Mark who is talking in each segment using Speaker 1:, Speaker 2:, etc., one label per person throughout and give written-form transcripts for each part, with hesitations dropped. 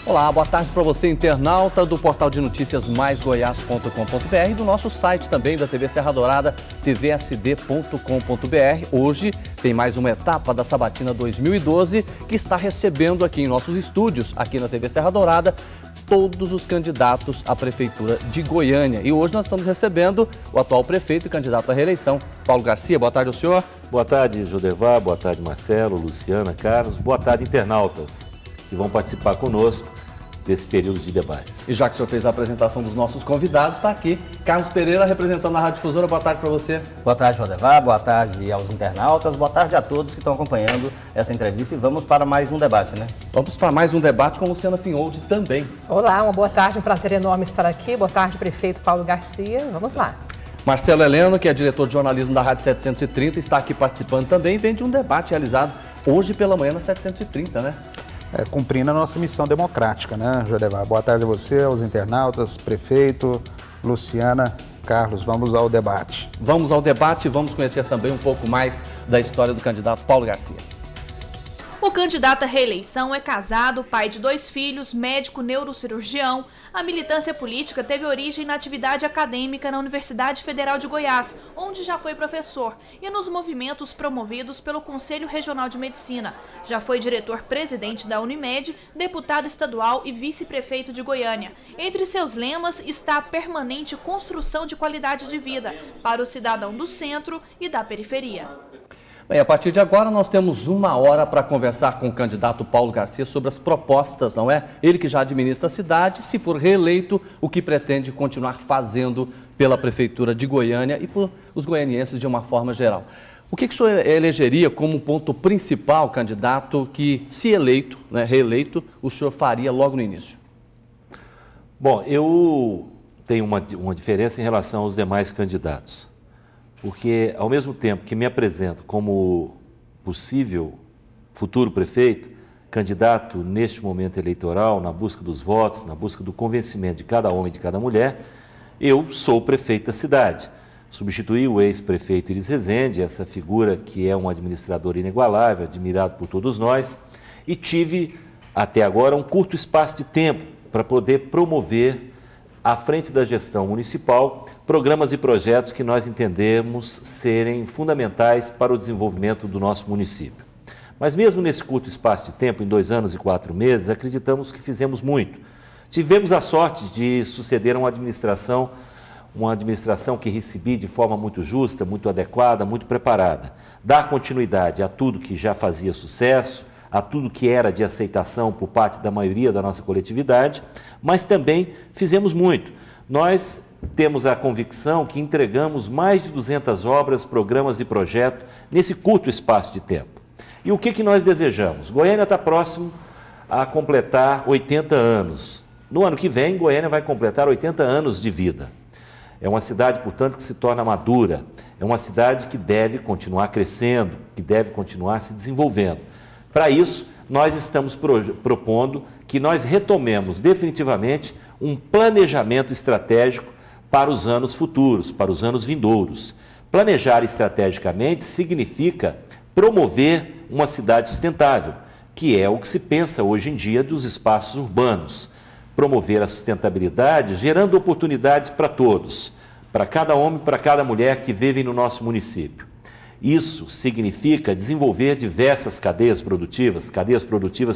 Speaker 1: Olá, boa tarde para você, internauta do portal de notícias maisgoias.com.br e do nosso site também da TV Serra Dourada, tvsd.com.br. Hoje tem mais uma etapa da Sabatina 2012 que está recebendo aqui em nossos estúdios, aqui na TV Serra Dourada, todos os candidatos à Prefeitura de Goiânia. E hoje nós estamos recebendo o atual prefeito e candidato à reeleição, Paulo Garcia. Boa tarde ao senhor.
Speaker 2: Boa tarde, Jodevar. Boa tarde, Marcelo, Luciana, Carlos. Boa tarde, internautas que vão participar conosco desse período de debates.
Speaker 1: E já que o senhor fez a apresentação dos nossos convidados, está aqui Carlos Pereira, representando a Rádio Difusora. Boa tarde para você.
Speaker 3: Boa tarde, Jodevar. Boa tarde aos internautas. Boa tarde a todos que estão acompanhando essa entrevista. E vamos para mais um debate, né?
Speaker 1: Vamos para mais um debate com Luciana Finholdi também.
Speaker 4: Olá, uma boa tarde, um prazer enorme estar aqui. Boa tarde, prefeito Paulo Garcia. Vamos lá.
Speaker 1: Marcelo Heleno, que é diretor de jornalismo da Rádio 730, está aqui participando também. Vem de um debate realizado hoje pela manhã na 730, né?
Speaker 5: Cumprindo a nossa missão democrática, né, Jodevar? Boa tarde a você, aos internautas, prefeito, Luciana, Carlos. Vamos ao debate.
Speaker 1: Vamos ao debate e vamos conhecer também um pouco mais da história do candidato Paulo Garcia.
Speaker 6: O candidato à reeleição é casado, pai de 2 filhos, médico neurocirurgião. A militância política teve origem na atividade acadêmica na Universidade Federal de Goiás, onde já foi professor, e nos movimentos promovidos pelo Conselho Regional de Medicina. Já foi diretor-presidente da Unimed, deputado estadual e vice-prefeito de Goiânia. Entre seus lemas está a permanente construção de qualidade de vida para o cidadão do centro e da periferia.
Speaker 1: Bem, a partir de agora nós temos 1 hora para conversar com o candidato Paulo Garcia sobre as propostas, não é? Ele que já administra a cidade, se for reeleito, o que pretende continuar fazendo pela Prefeitura de Goiânia e por os goianienses de uma forma geral. O que o senhor elegeria como ponto principal, candidato, que se eleito, né, reeleito, o senhor faria logo no início?
Speaker 2: Bom, eu tenho uma diferença em relação aos demais candidatos. Porque, ao mesmo tempo que me apresento como possível futuro prefeito, candidato neste momento eleitoral, na busca dos votos, na busca do convencimento de cada homem e de cada mulher, eu sou o prefeito da cidade. Substituí o ex-prefeito Iris Rezende, essa figura que é um administrador inigualável, admirado por todos nós, e tive, até agora, um curto espaço de tempo para poder promover, à frente da gestão municipal, programas e projetos que nós entendemos serem fundamentais para o desenvolvimento do nosso município. Mas mesmo nesse curto espaço de tempo, em 2 anos e 4 meses, acreditamos que fizemos muito. Tivemos a sorte de suceder uma administração que recebi de forma muito justa, muito adequada, muito preparada. Dar continuidade a tudo que já fazia sucesso, a tudo que era de aceitação por parte da maioria da nossa coletividade, mas também fizemos muito. Nós temos a convicção que entregamos mais de 200 obras, programas e projetos nesse curto espaço de tempo. E o que nós desejamos? Goiânia está próximo a completar 80 anos. No ano que vem, Goiânia vai completar 80 anos de vida. É uma cidade, portanto, que se torna madura. É uma cidade que deve continuar crescendo, que deve continuar se desenvolvendo. Para isso, nós estamos propondo que nós retomemos definitivamente um planejamento estratégico para os anos futuros, para os anos vindouros. Planejar estrategicamente significa promover uma cidade sustentável, que é o que se pensa hoje em dia dos espaços urbanos. Promover a sustentabilidade, gerando oportunidades para todos, para cada homem, para cada mulher que vivem no nosso município. Isso significa desenvolver diversas cadeias produtivas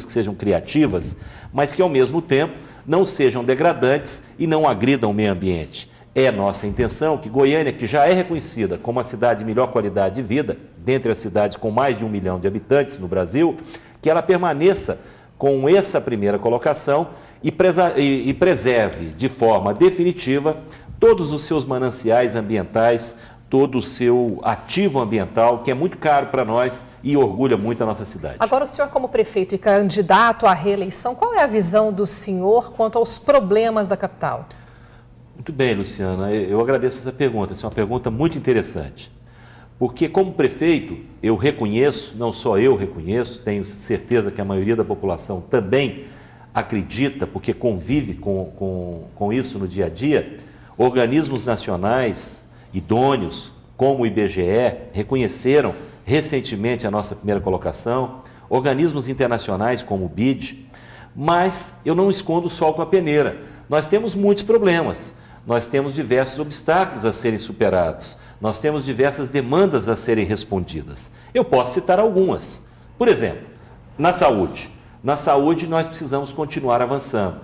Speaker 2: que sejam criativas, mas que ao mesmo tempo não sejam degradantes e não agridam o meio ambiente. É nossa intenção que Goiânia, que já é reconhecida como a cidade de melhor qualidade de vida, dentre as cidades com mais de 1 milhão de habitantes no Brasil, que ela permaneça com essa primeira colocação e preserve de forma definitiva todos os seus mananciais ambientais, todo o seu ativo ambiental, que é muito caro para nós e orgulha muito a nossa cidade.
Speaker 4: Agora, o senhor como prefeito e candidato à reeleição, qual é a visão do senhor quanto aos problemas da capital?
Speaker 2: Muito bem, Luciana, eu agradeço essa pergunta, essa é uma pergunta muito interessante. Porque como prefeito, eu reconheço, não só eu reconheço, tenho certeza que a maioria da população também acredita, porque convive com isso no dia a dia, organismos nacionais idôneos, como o IBGE, reconheceram recentemente a nossa primeira colocação, organismos internacionais como o BID, Mas eu não escondo o sol com a peneira. Nós temos muitos problemas, nós temos diversos obstáculos a serem superados, nós temos diversas demandas a serem respondidas. Eu posso citar algumas. Por exemplo, na saúde. Na saúde nós precisamos continuar avançando,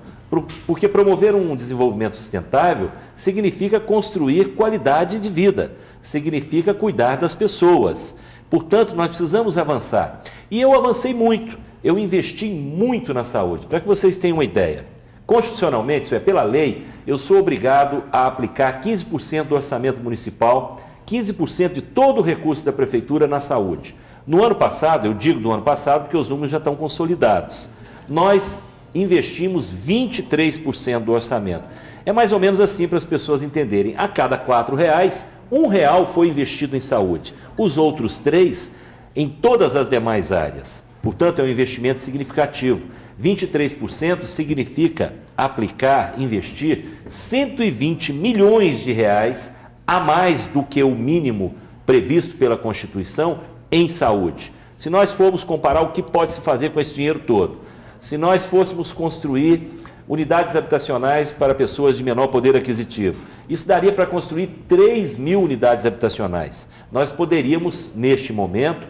Speaker 2: porque promover um desenvolvimento sustentável significa construir qualidade de vida, significa cuidar das pessoas. Portanto, nós precisamos avançar. E eu avancei muito, eu investi muito na saúde. Para que vocês tenham uma ideia, constitucionalmente, isso é, pela lei, eu sou obrigado a aplicar 15% do orçamento municipal, 15% de todo o recurso da prefeitura na saúde. No ano passado, eu digo do ano passado porque os números já estão consolidados, nós investimos 23% do orçamento. É mais ou menos assim para as pessoas entenderem. A cada R$4, R$1 foi investido em saúde. Os outros 3 em todas as demais áreas. Portanto, é um investimento significativo. 23% significa aplicar, investir 120 milhões de reais a mais do que o mínimo previsto pela Constituição em saúde. Se nós formos comparar o que pode se fazer com esse dinheiro todo, se nós fôssemos construir unidades habitacionais para pessoas de menor poder aquisitivo, isso daria para construir 3.000 unidades habitacionais. Nós poderíamos, neste momento,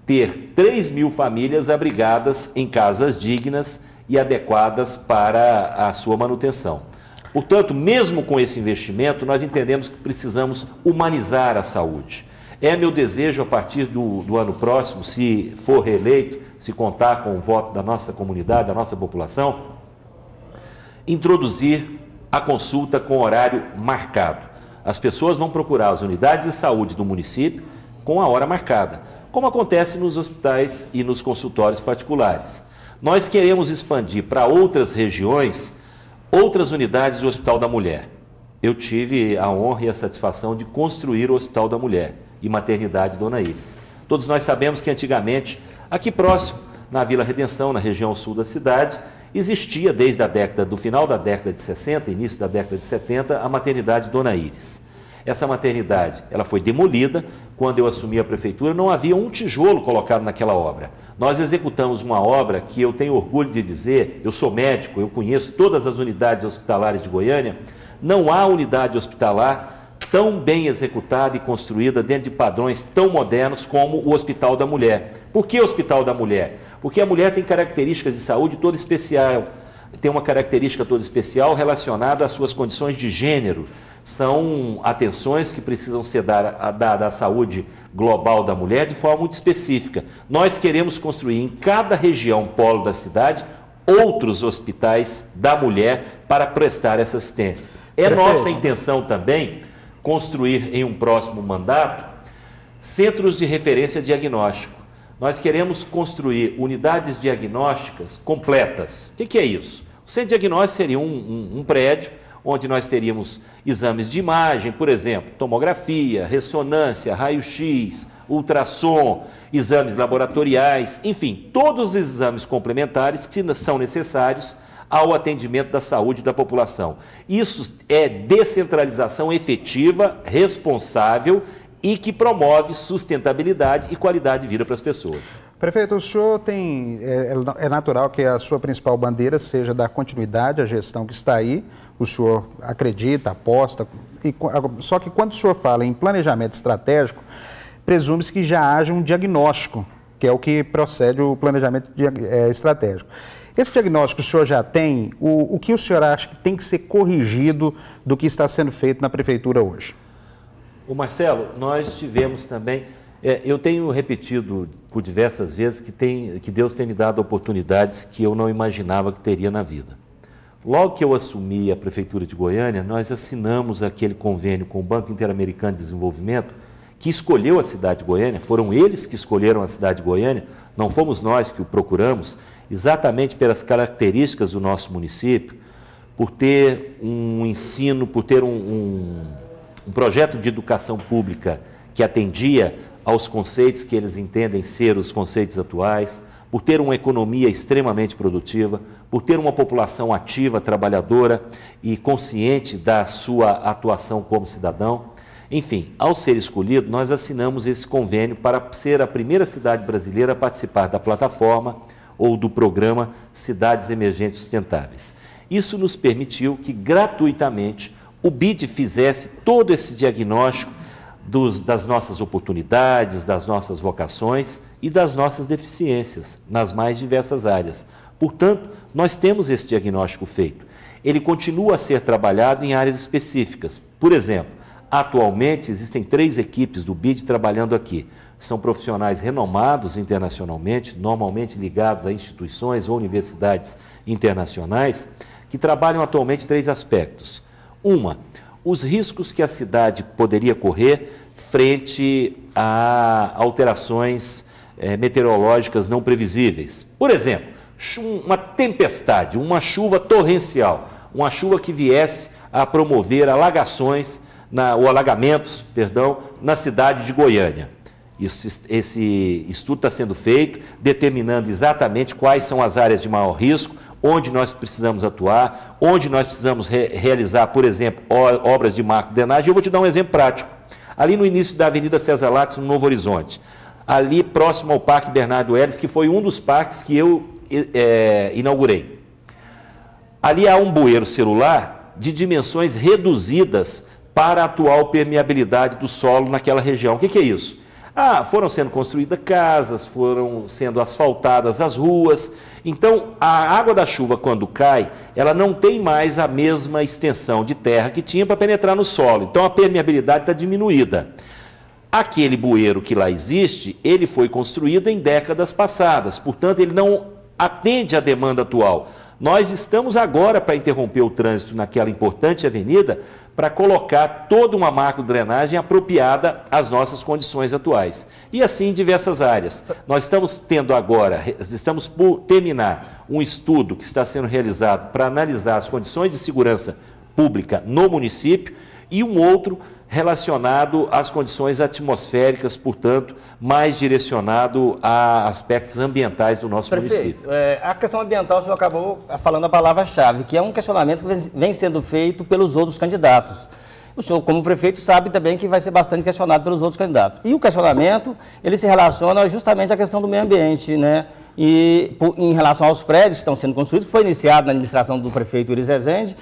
Speaker 2: ter 3.000 famílias abrigadas em casas dignas e adequadas para a sua manutenção. Portanto, mesmo com esse investimento, nós entendemos que precisamos humanizar a saúde. É meu desejo, a partir do ano próximo, se for reeleito, se contar com o voto da nossa comunidade, da nossa população, introduzir a consulta com horário marcado. As pessoas vão procurar as unidades de saúde do município com a hora marcada, como acontece nos hospitais e nos consultórios particulares. Nós queremos expandir para outras regiões, outras unidades do Hospital da Mulher. Eu tive a honra e a satisfação de construir o Hospital da Mulher e Maternidade Dona Iris. Todos nós sabemos que antigamente, aqui próximo, na Vila Redenção, na região sul da cidade, existia desde do final da década de 60, início da década de 70, a maternidade Dona Iris. Essa maternidade, ela foi demolida. Quando eu assumi a prefeitura, não havia um tijolo colocado naquela obra. Nós executamos uma obra que eu tenho orgulho de dizer, eu sou médico, eu conheço todas as unidades hospitalares de Goiânia, não há unidade hospitalar tão bem executada e construída dentro de padrões tão modernos como o Hospital da Mulher. Por que o Hospital da Mulher? Porque a mulher tem características de saúde toda especial, tem uma característica toda especial relacionada às suas condições de gênero. São atenções que precisam ser dadas à saúde global da mulher de forma muito específica. Nós queremos construir em cada região polo da cidade outros hospitais da mulher para prestar essa assistência. É
Speaker 5: Perfeito.
Speaker 2: Nossa intenção também construir em um próximo mandato centros de referência diagnóstico. Nós queremos construir unidades diagnósticas completas. O que é isso? O centro diagnóstico seria um prédio onde nós teríamos exames de imagem, por exemplo, tomografia, ressonância, raio-x, ultrassom, exames laboratoriais, enfim, todos os exames complementares que são necessários ao atendimento da saúde da população. Isso é descentralização efetiva, responsável e que promove sustentabilidade e qualidade de vida para as pessoas.
Speaker 5: Prefeito, o senhor é natural que a sua principal bandeira seja dar continuidade à gestão que está aí. O senhor acredita, aposta, só que quando o senhor fala em planejamento estratégico, presume-se que já haja um diagnóstico, que é o que procede o planejamento estratégico. Esse diagnóstico o senhor já tem, o que o senhor acha que tem que ser corrigido do que está sendo feito na prefeitura hoje?
Speaker 2: Marcelo, nós tivemos também, eu tenho repetido por diversas vezes que Deus tem me dado oportunidades que eu não imaginava que teria na vida. Logo que eu assumi a Prefeitura de Goiânia, nós assinamos aquele convênio com o Banco Interamericano de Desenvolvimento, que escolheu a cidade de Goiânia, foram eles que escolheram a cidade de Goiânia, não fomos nós que o procuramos, exatamente pelas características do nosso município, por ter um ensino, por ter um projeto de educação pública que atendia aos conceitos que eles entendem ser os conceitos atuais, por ter uma economia extremamente produtiva, por ter uma população ativa, trabalhadora e consciente da sua atuação como cidadão. Enfim, ao ser escolhido, nós assinamos esse convênio para ser a primeira cidade brasileira a participar da plataforma ou do programa Cidades Emergentes Sustentáveis. Isso nos permitiu que, gratuitamente, o BID fizesse todo esse diagnóstico das nossas oportunidades, das nossas vocações e das nossas deficiências nas mais diversas áreas. Portanto, nós temos esse diagnóstico feito. Ele continua a ser trabalhado em áreas específicas. Por exemplo, atualmente existem 3 equipes do BID trabalhando aqui. São profissionais renomados internacionalmente, normalmente ligados a instituições ou universidades internacionais, que trabalham atualmente 3 aspectos. Os riscos que a cidade poderia correr frente a alterações meteorológicas não previsíveis. Por exemplo, uma tempestade, uma chuva torrencial, uma chuva que viesse a promover alagamentos, na cidade de Goiânia. Esse estudo está sendo feito, determinando exatamente quais são as áreas de maior risco, onde nós precisamos atuar, onde nós precisamos realizar, por exemplo, obras de macro-drenagem. Eu vou te dar um exemplo prático. Ali no início da Avenida César Lattes, no Novo Horizonte, ali próximo ao Parque Bernardo Helles, que foi um dos parques que eu inaugurei. Ali há um bueiro celular de dimensões reduzidas para a atual permeabilidade do solo naquela região. O que é isso? Foram sendo construídas casas, foram sendo asfaltadas as ruas. Então, a água da chuva, quando cai, ela não tem mais a mesma extensão de terra que tinha para penetrar no solo. Então, a permeabilidade está diminuída. Aquele bueiro que lá existe, ele foi construído em décadas passadas. Portanto, ele não atende à demanda atual. Nós estamos agora para interromper o trânsito naquela importante avenida para colocar toda uma macro-drenagem apropriada às nossas condições atuais. E assim em diversas áreas. Nós estamos por terminar um estudo que está sendo realizado para analisar as condições de segurança pública no município e um outro relacionado às condições atmosféricas, portanto, mais direcionado a aspectos ambientais do nosso município.
Speaker 3: A questão ambiental, o senhor acabou falando a palavra-chave, que é um questionamento que vem sendo feito pelos outros candidatos. O senhor, como prefeito, sabe também que vai ser bastante questionado pelos outros candidatos. E o questionamento, ele se relaciona justamente à questão do meio ambiente, né? E em relação aos prédios que estão sendo construídos, que foi iniciado na administração do prefeito Iris Rezende,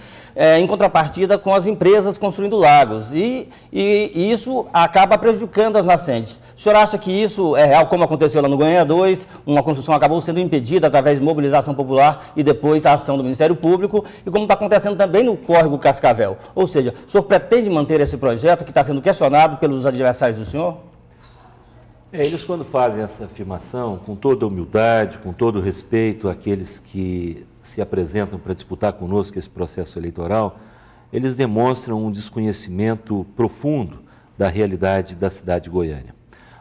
Speaker 3: em contrapartida com as empresas construindo lagos. E isso acaba prejudicando as nascentes. O senhor acha que isso é real, como aconteceu lá no Goiânia 2, uma construção acabou sendo impedida através de mobilização popular e depois a ação do Ministério Público, e como está acontecendo também no córrego Cascavel? Ou seja, o senhor pretende manter esse projeto que está sendo questionado pelos adversários do senhor?
Speaker 2: Eles, quando fazem essa afirmação, com toda a humildade, com todo o respeito àqueles que se apresentam para disputar conosco esse processo eleitoral, eles demonstram um desconhecimento profundo da realidade da cidade de Goiânia.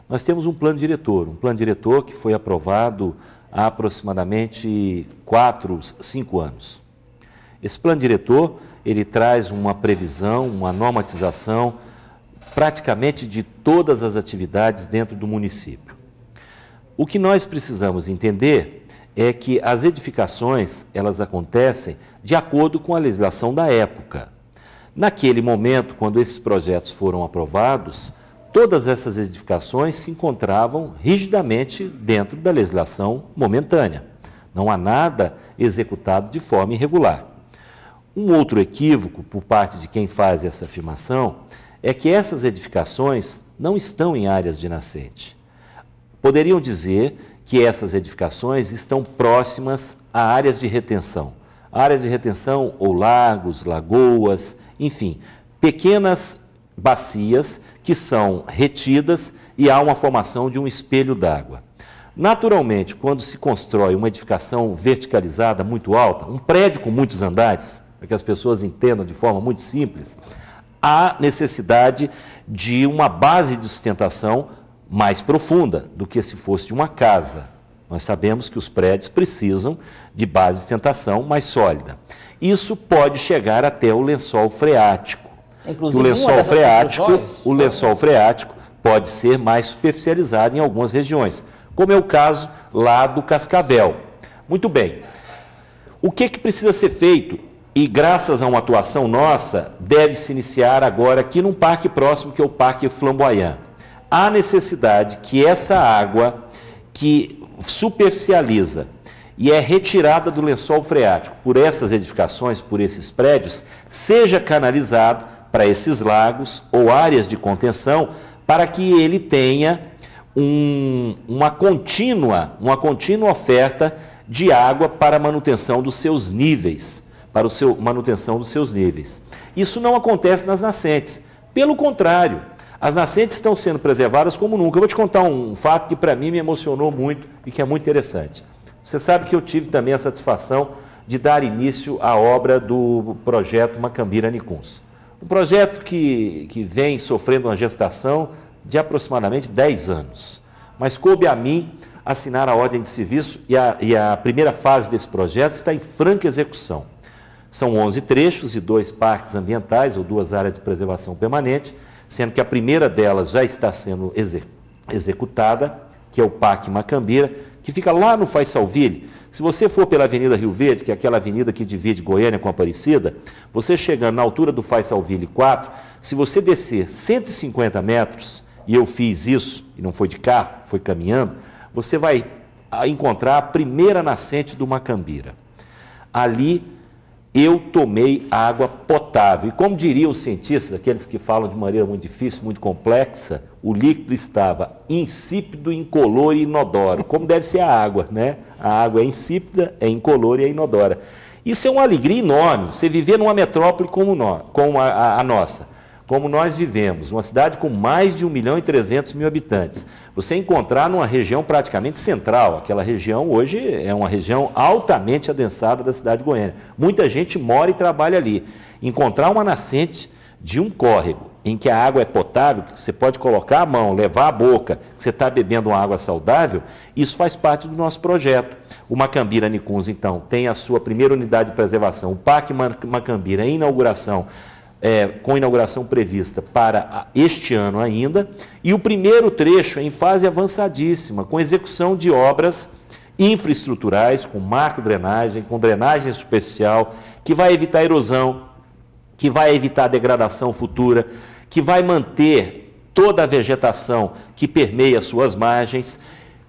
Speaker 2: Nós temos um plano diretor que foi aprovado há aproximadamente 4, 5 anos. Esse plano diretor, ele traz uma previsão, uma normatização praticamente de todas as atividades dentro do município. O que nós precisamos entender é que as edificações, elas acontecem de acordo com a legislação da época. Naquele momento, quando esses projetos foram aprovados, todas essas edificações se encontravam rigidamente dentro da legislação momentânea. Não há nada executado de forma irregular. Um outro equívoco por parte de quem faz essa afirmação é que essas edificações não estão em áreas de nascente. Poderiam dizer que essas edificações estão próximas a áreas de retenção. Áreas de retenção ou lagos, lagoas, enfim, pequenas bacias que são retidas e há uma formação de um espelho d'água. Naturalmente, quando se constrói uma edificação verticalizada muito alta, um prédio com muitos andares, para que as pessoas entendam de forma muito simples, há necessidade de uma base de sustentação mais profunda do que se fosse de uma casa. Nós sabemos que os prédios precisam de base de sustentação mais sólida. Isso pode chegar até o lençol freático.
Speaker 3: Inclusive,
Speaker 2: O lençol freático pode ser mais superficializado em algumas regiões, como é o caso lá do Cascavel. Muito bem. O que precisa ser feito? E graças a uma atuação nossa, deve se iniciar agora aqui num parque próximo, que é o Parque Flamboyant. Há necessidade que essa água que superficializa e é retirada do lençol freático por essas edificações, por esses prédios, seja canalizado para esses lagos ou áreas de contenção, para que ele tenha uma contínua oferta de água para a manutenção dos seus níveis, manutenção dos seus níveis. Isso não acontece nas nascentes. Pelo contrário, as nascentes estão sendo preservadas como nunca. Eu vou te contar um fato que para mim me emocionou muito e que é muito interessante. Você sabe que eu tive também a satisfação de dar início à obra do projeto Macambira-Nicuns. Um projeto que vem sofrendo uma gestação de aproximadamente 10 anos. Mas coube a mim assinar a ordem de serviço e a primeira fase desse projeto está em franca execução. São 11 trechos e 2 parques ambientais ou 2 áreas de preservação permanente, sendo que a primeira delas já está sendo executada, que é o Parque Macambira, que fica lá no Faisalville. Se você for pela Avenida Rio Verde, que é aquela avenida que divide Goiânia com Aparecida, você chegando na altura do Faisalville 4, se você descer 150 metros, e eu fiz isso, e não foi de carro, foi caminhando, você vai encontrar a primeira nascente do Macambira. Ali eu tomei água potável. E como diriam os cientistas, aqueles que falam de maneira muito difícil, muito complexa, o líquido estava insípido, incolor e inodoro, como deve ser a água, né? A água é insípida, é incolor e é inodora. Isso é uma alegria enorme, você viver numa metrópole como a nossa. Como nós vivemos, uma cidade com mais de 1.300.000 habitantes, você encontrar numa região praticamente central, aquela região hoje é uma região altamente adensada da cidade de Goiânia. Muita gente mora e trabalha ali. Encontrar uma nascente de um córrego em que a água é potável, que você pode colocar a mão, levar à boca, que você está bebendo uma água saudável, isso faz parte do nosso projeto. O Macambira-Nicuns, então, tem a sua primeira unidade de preservação, o Parque Macambira, em inauguração, com inauguração prevista para este ano ainda, e o primeiro trecho é em fase avançadíssima, com execução de obras infraestruturais, com marco-drenagem, com drenagem superficial, que vai evitar erosão, que vai evitar degradação futura, que vai manter toda a vegetação que permeia suas margens,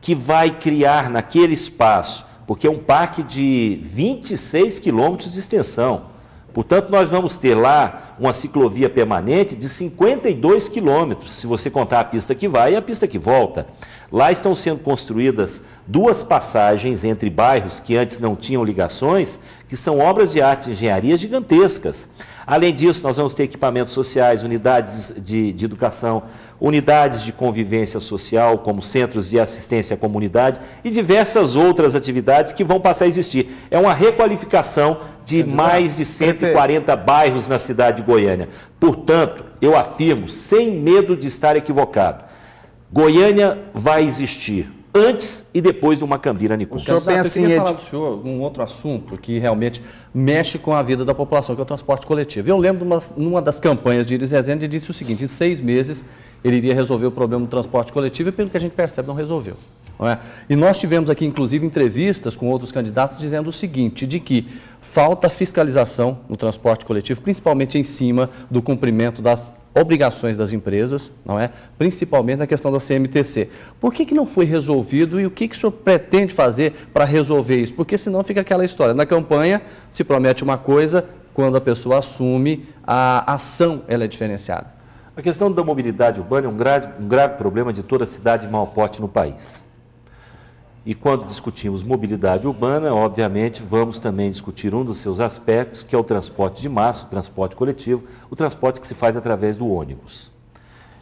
Speaker 2: que vai criar naquele espaço, porque é um parque de 26 quilômetros de extensão. Portanto, nós vamos ter lá uma ciclovia permanente de 52 quilômetros, se você contar a pista que vai e a pista que volta. Lá estão sendo construídas 2 passagens entre bairros que antes não tinham ligações, que são obras de arte e engenharia gigantescas. Além disso, nós vamos ter equipamentos sociais, unidades de educação, unidades de convivência social, como centros de assistência à comunidade e diversas outras atividades que vão passar a existir. É uma requalificação de mais de 140 bairros na cidade de Goiânia. Portanto, eu afirmo, sem medo de estar equivocado, Goiânia vai existir antes e depois do Macambira-Nicuns.
Speaker 1: Eu queria falar do senhor um outro assunto que realmente mexe com a vida da população, que é o transporte coletivo. Eu lembro de numa das campanhas de Iris Rezende, ele disse o seguinte: em 6 meses ele iria resolver o problema do transporte coletivo e, pelo que a gente percebe, não resolveu. Não é? E nós tivemos aqui, inclusive, entrevistas com outros candidatos dizendo o seguinte, de que falta fiscalização no transporte coletivo, principalmente em cima do cumprimento das obrigações das empresas, não é? Principalmente na questão da CMTC. Por que não foi resolvido e o que o senhor pretende fazer para resolver isso? Porque senão fica aquela história, na campanha se promete uma coisa, quando a pessoa assume, a ação ela é diferenciada.
Speaker 2: A questão da mobilidade urbana é um grave problema de toda cidade de maior porte no país. E quando discutimos mobilidade urbana, obviamente, vamos também discutir um dos seus aspectos, que é o transporte de massa, o transporte coletivo, o transporte que se faz através do ônibus.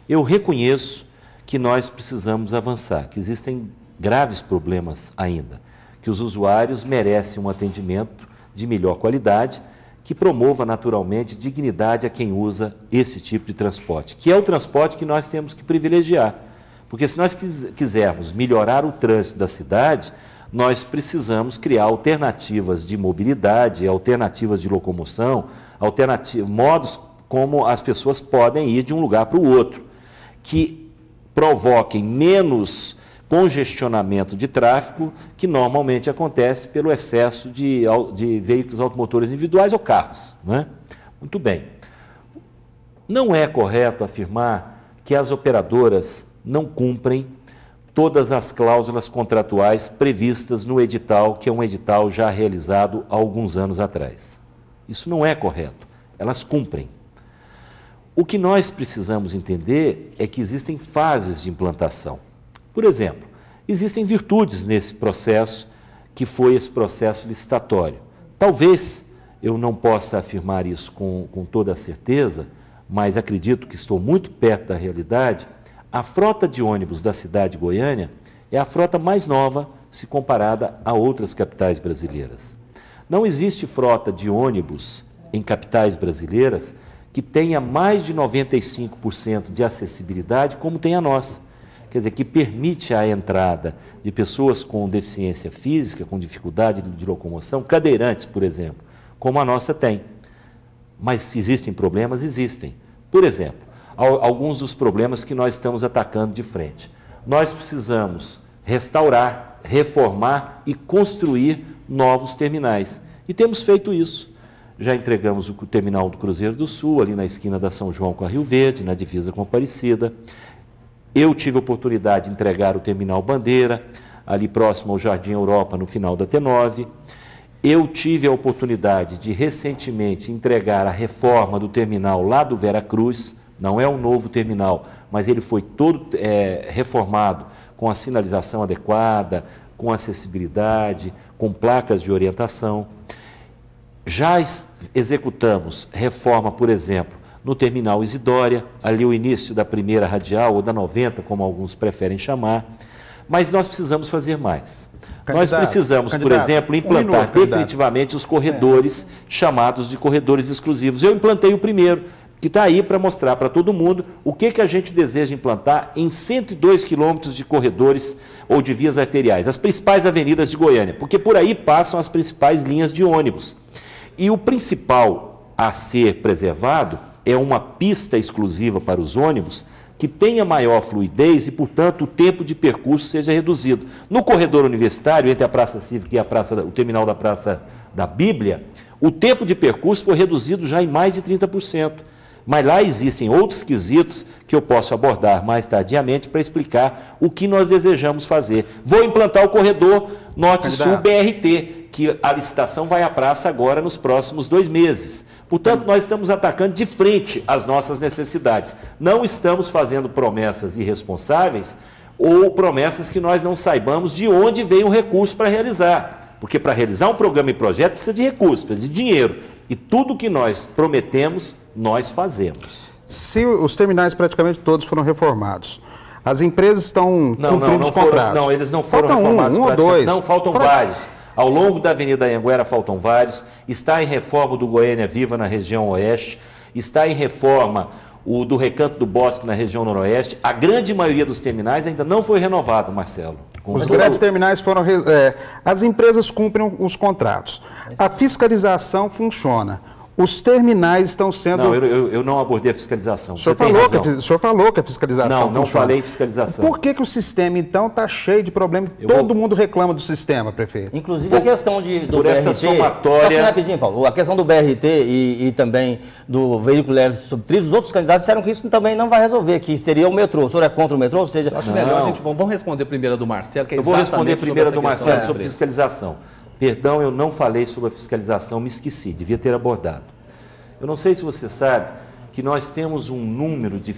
Speaker 2: Eu reconheço que nós precisamos avançar, que existem graves problemas ainda, que os usuários merecem um atendimento de melhor qualidade, que promova naturalmente dignidade a quem usa esse tipo de transporte, que é o transporte que nós temos que privilegiar. Porque se nós quisermos melhorar o trânsito da cidade, nós precisamos criar alternativas de mobilidade, alternativas de locomoção, modos como as pessoas podem ir de um lugar para o outro, que provoquem menos congestionamento de tráfego, que normalmente acontece pelo excesso de veículos automotores individuais ou carros. Não é? Muito bem. Não é correto afirmar que as operadoras não cumprem todas as cláusulas contratuais previstas no edital, que é um edital já realizado há alguns anos atrás. Isso não é correto, elas cumprem. O que nós precisamos entender é que existem fases de implantação. Por exemplo, existem virtudes nesse processo, que foi esse processo licitatório. Talvez eu não possa afirmar isso com toda a certeza, mas acredito que estou muito perto da realidade. A frota de ônibus da cidade de Goiânia é a frota mais nova se comparada a outras capitais brasileiras. Não existe frota de ônibus em capitais brasileiras que tenha mais de 95% de acessibilidade como tem a nossa. Quer dizer, que permite a entrada de pessoas com deficiência física, com dificuldade de locomoção, cadeirantes, por exemplo, como a nossa tem. Mas existem problemas? Existem. Por exemplo, alguns dos problemas que nós estamos atacando de frente. Nós precisamos restaurar, reformar e construir novos terminais. E temos feito isso. Já entregamos o terminal do Cruzeiro do Sul, ali na esquina da São João com a Rio Verde, na divisa com a Aparecida. Eu tive a oportunidade de entregar o terminal Bandeira, ali próximo ao Jardim Europa, no final da T9. Eu tive a oportunidade de, recentemente, entregar a reforma do terminal lá do Vera Cruz. Não é um novo terminal, mas ele foi todo reformado com a sinalização adequada, com acessibilidade, com placas de orientação. Já executamos reforma, por exemplo, no terminal Isidória, ali o início da primeira radial, ou da 90, como alguns preferem chamar, mas nós precisamos fazer mais. Nós precisamos, por exemplo, implantar definitivamente os corredores chamados de corredores exclusivos. Eu implantei o primeiro, que está aí para mostrar para todo mundo o que a gente deseja implantar em 102 quilômetros de corredores ou de vias arteriais, as principais avenidas de Goiânia, porque por aí passam as principais linhas de ônibus. E o principal a ser preservado é uma pista exclusiva para os ônibus que tenha maior fluidez e, portanto, o tempo de percurso seja reduzido. No corredor universitário, entre a Praça Cívica e o terminal da Praça da Bíblia, o tempo de percurso foi reduzido já em mais de 30%. Mas lá existem outros quesitos que eu posso abordar mais tardiamente para explicar o que nós desejamos fazer. Vou implantar o corredor Norte-Sul BRT, que a licitação vai à praça agora nos próximos 2 meses. Portanto, nós estamos atacando de frente as nossas necessidades. Não estamos fazendo promessas irresponsáveis ou promessas que nós não saibamos de onde vem o recurso para realizar. Porque para realizar um programa e projeto precisa de recursos, precisa de dinheiro. E tudo que nós prometemos, nós fazemos.
Speaker 5: Se os terminais praticamente todos foram reformados, as empresas estão cumprindo os contratos.
Speaker 2: Não, eles não foram reformados.
Speaker 5: Um ou dois.
Speaker 2: Não, faltam vários. Ao longo da Avenida Anhanguera faltam vários. Está em reforma do Goiânia Viva na região oeste. Está em reforma o do Recanto do Bosque na região noroeste. A grande maioria dos terminais ainda não foi renovado, Marcelo.
Speaker 5: Os grandes terminais foram... as empresas cumprem os contratos. A fiscalização funciona. Os terminais estão sendo...
Speaker 2: Não, eu não abordei a fiscalização.
Speaker 5: O senhor falou que a fiscalização funciona.
Speaker 2: Não falei fiscalização.
Speaker 5: Por que o sistema, então, está cheio de problemas? Todo mundo reclama do sistema, prefeito.
Speaker 3: Inclusive a questão do
Speaker 2: por
Speaker 3: BRT...
Speaker 2: essa somatória...
Speaker 3: Só rapidinho, Paulo. A questão do BRT e também do veículo leve sobre trilhos, os outros candidatos disseram que isso também não vai resolver, que seria o metrô. O senhor é contra o metrô? Ou seja...
Speaker 1: Eu acho melhor a gente... Vamos responder primeiro a do Marcelo, que é
Speaker 2: eu vou responder primeiro a do Marcelo sobre
Speaker 1: isso.
Speaker 2: fiscalização. Perdão, eu não falei sobre a fiscalização, me esqueci, devia ter abordado. Eu não sei se você sabe que nós temos um número de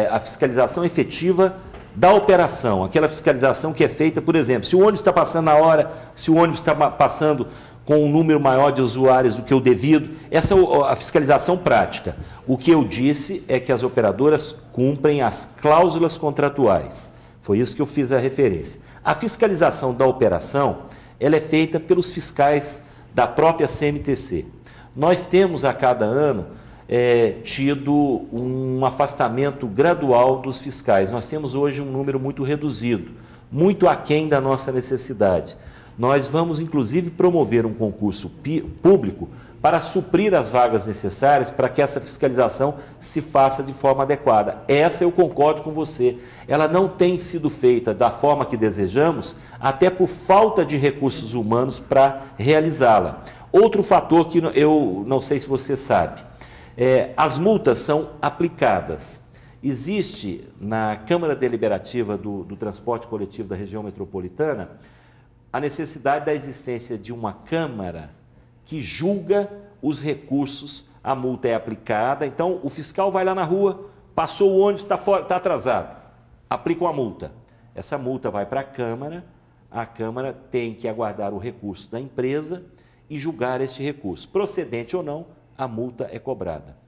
Speaker 2: a fiscalização efetiva da operação, aquela fiscalização que é feita, por exemplo, se o ônibus está passando na hora, se o ônibus está passando com um número maior de usuários do que o devido, essa é a fiscalização prática. O que eu disse é que as operadoras cumprem as cláusulas contratuais. Foi isso que eu fiz a referência. A fiscalização da operação, ela é feita pelos fiscais da própria CMTC. Nós temos a cada ano tido um afastamento gradual dos fiscais. Nós temos hoje um número muito reduzido, muito aquém da nossa necessidade. Nós vamos, inclusive, promover um concurso público para suprir as vagas necessárias para que essa fiscalização se faça de forma adequada. Essa eu concordo com você. Ela não tem sido feita da forma que desejamos, até por falta de recursos humanos para realizá-la. Outro fator que eu não sei se você sabe, as multas são aplicadas Existe na Câmara Deliberativa do Transporte Coletivo da região metropolitana a necessidade da existência de uma Câmara que julga os recursos, a multa é aplicada, então o fiscal vai lá na rua, passou o ônibus, está atrasado, aplica uma multa. Essa multa vai para a Câmara tem que aguardar o recurso da empresa e julgar este recurso. Procedente ou não, a multa é cobrada.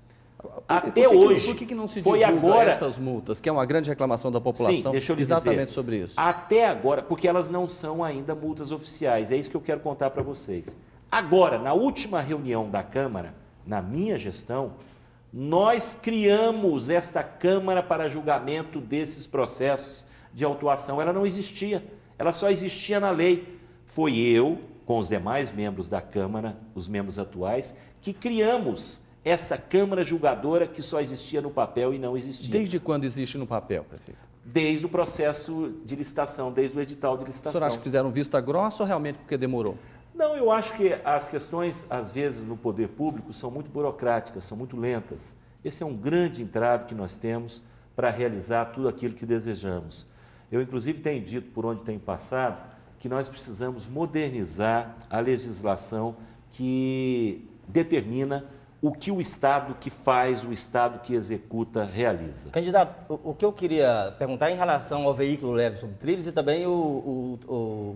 Speaker 2: Até hoje,
Speaker 1: por que não se
Speaker 2: foi
Speaker 1: divulga
Speaker 2: agora
Speaker 1: essas multas, que é uma grande reclamação da população?
Speaker 2: Sim, deixa eu lhe
Speaker 1: exatamente
Speaker 2: dizer,
Speaker 1: sobre isso.
Speaker 2: Até agora, porque elas não são ainda multas oficiais, é isso que eu quero contar para vocês. Agora, na última reunião da Câmara, na minha gestão, nós criamos esta Câmara para julgamento desses processos de autuação. Ela não existia, ela só existia na lei. Foi eu, com os demais membros da Câmara, os membros atuais, que criamos essa Câmara julgadora que só existia no papel e não existia.
Speaker 1: Desde quando existe no papel, prefeito?
Speaker 2: Desde o processo de licitação, desde o edital de licitação.
Speaker 1: O senhor acha que fizeram vista grossa ou realmente porque demorou?
Speaker 2: Não, eu acho que as questões, às vezes, no poder público são muito burocráticas, são muito lentas. Esse é um grande entrave que nós temos para realizar tudo aquilo que desejamos. Eu, inclusive, tenho dito, por onde tenho passado, que nós precisamos modernizar a legislação que determina o que o Estado que faz, o Estado que executa, realiza.
Speaker 3: Candidato, o que eu queria perguntar em relação ao veículo leve sobre trilhos e também o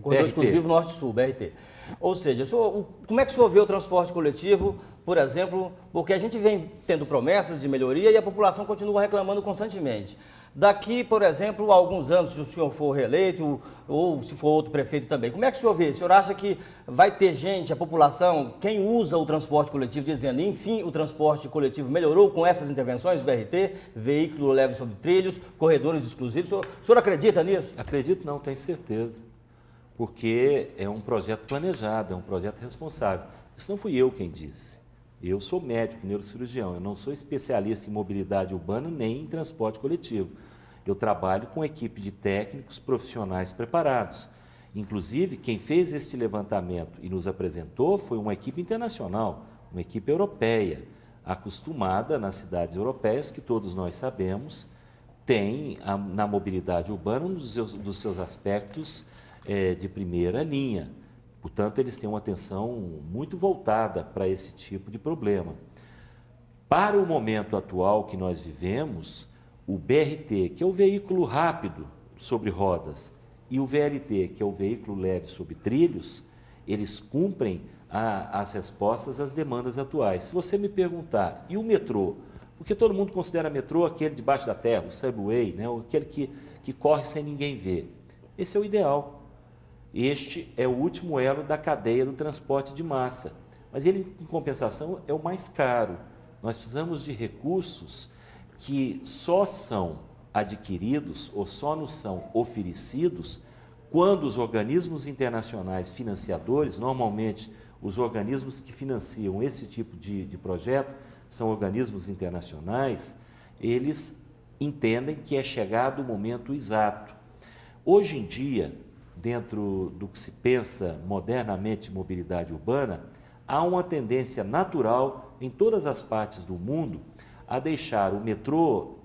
Speaker 3: corredor exclusivo Norte-Sul, BRT. Ou seja, como é que o senhor vê o transporte coletivo, por exemplo, porque a gente vem tendo promessas de melhoria e a população continua reclamando constantemente. Daqui, por exemplo, a alguns anos, se o senhor for reeleito ou se for outro prefeito também, como é que o senhor vê? O senhor acha que vai ter gente, a população, quem usa o transporte coletivo, dizendo, enfim, o transporte coletivo melhorou com essas intervenções, BRT, veículo leve sobre trilhos, corredores exclusivos? O senhor acredita nisso?
Speaker 2: Acredito não, tenho certeza. Porque é um projeto planejado, é um projeto responsável. Isso não fui eu quem disse. Eu sou médico, neurocirurgião, eu não sou especialista em mobilidade urbana nem em transporte coletivo. Eu trabalho com equipe de técnicos profissionais preparados. Inclusive, quem fez este levantamento e nos apresentou foi uma equipe internacional, uma equipe europeia, acostumada nas cidades europeias, que todos nós sabemos, tem na mobilidade urbana um dos seus aspectos de primeira linha. Portanto, eles têm uma atenção muito voltada para esse tipo de problema. Para o momento atual que nós vivemos, o BRT, que é o veículo rápido sobre rodas, e o VLT, que é o veículo leve sobre trilhos, eles cumprem as respostas às demandas atuais. Se você me perguntar, e o metrô? Porque todo mundo considera metrô aquele debaixo da terra, o subway, né? Aquele que corre sem ninguém ver. Esse é o ideal. Este é o último elo da cadeia do transporte de massa, mas ele, em compensação, é o mais caro. Nós precisamos de recursos que só são adquiridos ou só nos são oferecidos quando os organismos internacionais financiadores, normalmente os organismos que financiam esse tipo de projeto, são organismos internacionais, eles entendem que é chegado o momento exato. Hoje em dia, dentro do que se pensa modernamente em mobilidade urbana, há uma tendência natural em todas as partes do mundo a deixar o metrô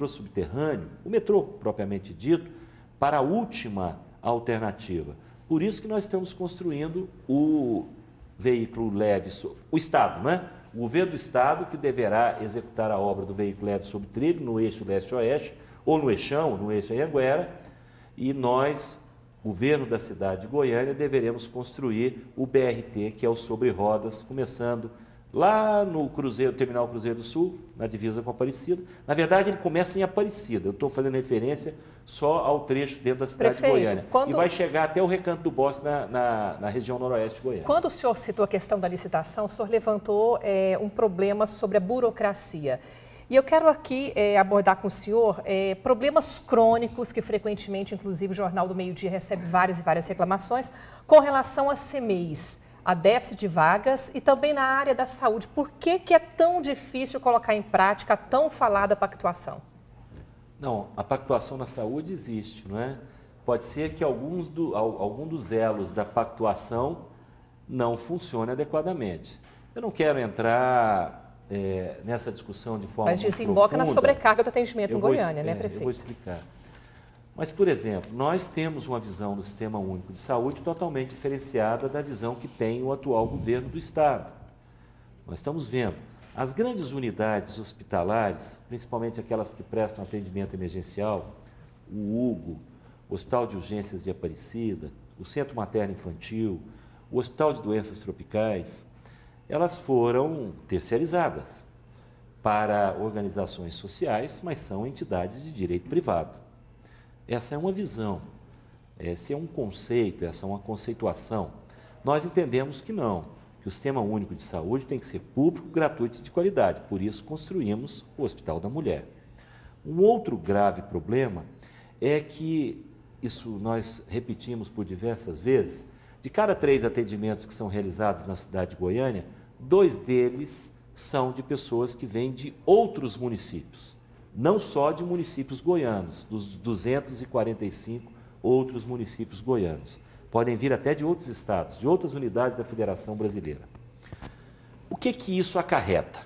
Speaker 2: subterrâneo, o metrô propriamente dito, para a última alternativa. Por isso que nós estamos construindo o veículo leve, o Estado, né? O governo do Estado que deverá executar a obra do veículo leve sobre trilho no eixo leste-oeste, ou no eixão, no eixo Anhanguera, e nós, governo da cidade de Goiânia, deveremos construir o BRT, que é o sobre rodas, começando lá no Terminal Cruzeiro do Sul, na divisa com Aparecida. Na verdade, ele começa em Aparecida. Eu estou fazendo referência só ao trecho dentro da cidade de Goiânia. E vai chegar até o Recanto do Bosque, na região noroeste de Goiânia.
Speaker 4: Quando o senhor citou a questão da licitação, o senhor levantou um problema sobre a burocracia. E eu quero aqui abordar com o senhor problemas crônicos que frequentemente, inclusive, o Jornal do Meio Dia recebe várias e várias reclamações com relação às CMEIs, a déficit de vagas e também na área da saúde. Por que é tão difícil colocar em prática a tão falada pactuação?
Speaker 2: Não, a pactuação na saúde existe, não é? Pode ser que algum dos elos da pactuação não funcione adequadamente. Eu não quero entrar nessa discussão de forma
Speaker 4: Mas
Speaker 2: muito
Speaker 4: desemboca na
Speaker 2: profunda.
Speaker 4: sobrecarga do atendimento em Goiânia, né, prefeito?
Speaker 2: Eu vou explicar. Mas, por exemplo, nós temos uma visão do Sistema Único de Saúde totalmente diferenciada da visão que tem o atual governo do Estado. Nós estamos vendo as grandes unidades hospitalares, principalmente aquelas que prestam atendimento emergencial, o Hugo, o Hospital de Urgências de Aparecida, o Centro Materno Infantil, o Hospital de Doenças Tropicais, elas foram terceirizadas para organizações sociais, mas são entidades de direito privado. Essa é uma visão, esse é um conceito, essa é uma conceituação. Nós entendemos que não, que o Sistema Único de Saúde tem que ser público, gratuito e de qualidade. Por isso construímos o Hospital da Mulher. Um outro grave problema é que, isso nós repetimos por diversas vezes, de cada 3 atendimentos que são realizados na cidade de Goiânia, 2 deles são de pessoas que vêm de outros municípios, não só de municípios goianos, dos 245 outros municípios goianos. Podem vir até de outros estados, de outras unidades da Federação Brasileira. O que isso acarreta?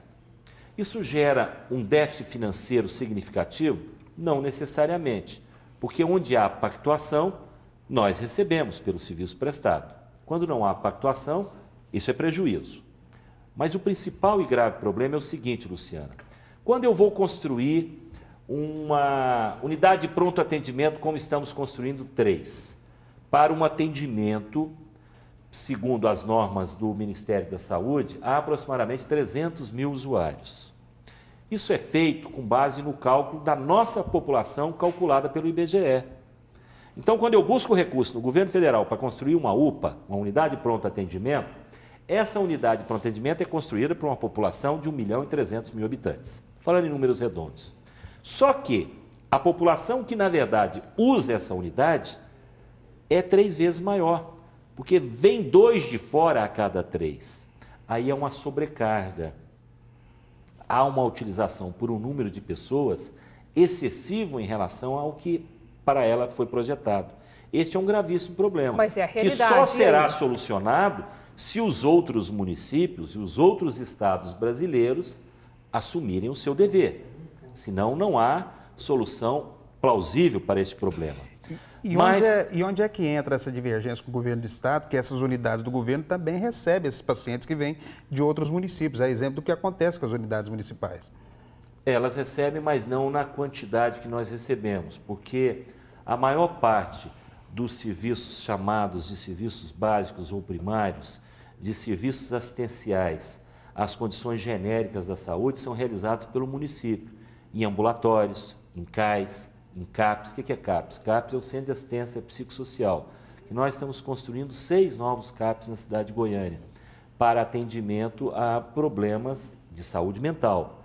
Speaker 2: Isso gera um déficit financeiro significativo? Não necessariamente, porque onde há pactuação, nós recebemos pelo serviço prestado. Quando não há pactuação, isso é prejuízo. Mas o principal e grave problema é o seguinte, Luciana. Quando eu vou construir uma unidade de pronto atendimento, como estamos construindo 3, para um atendimento, segundo as normas do Ministério da Saúde, há aproximadamente 300 mil usuários. Isso é feito com base no cálculo da nossa população calculada pelo IBGE. Então, quando eu busco recurso no governo federal para construir uma UPA, uma unidade de pronto atendimento, essa unidade de pronto atendimento é construída por uma população de 1.300.000 habitantes, falando em números redondos. Só que a população que, na verdade, usa essa unidade é 3 vezes maior, porque vem 2 de fora a cada 3. Aí é uma sobrecarga. Há uma utilização por um número de pessoas excessivo em relação ao que para ela foi projetado. Este é um gravíssimo problema,
Speaker 4: mas é a realidade,
Speaker 2: que só será solucionado se os outros municípios e os outros estados brasileiros assumirem o seu dever. Senão, não há solução plausível para este problema.
Speaker 5: E onde é que entra essa divergência com o governo do estado, que essas unidades do governo também recebem esses pacientes que vêm de outros municípios? É exemplo do que acontece com as unidades municipais.
Speaker 2: Elas recebem, mas não na quantidade que nós recebemos, porque a maior parte dos serviços chamados de serviços básicos ou primários, de serviços assistenciais às condições genéricas da saúde, são realizados pelo município, em ambulatórios, em CAIS, em CAPS. O que é CAPS? CAPS é o Centro de Assistência Psicossocial, que nós estamos construindo 6 novos CAPS na cidade de Goiânia, para atendimento a problemas de saúde mental.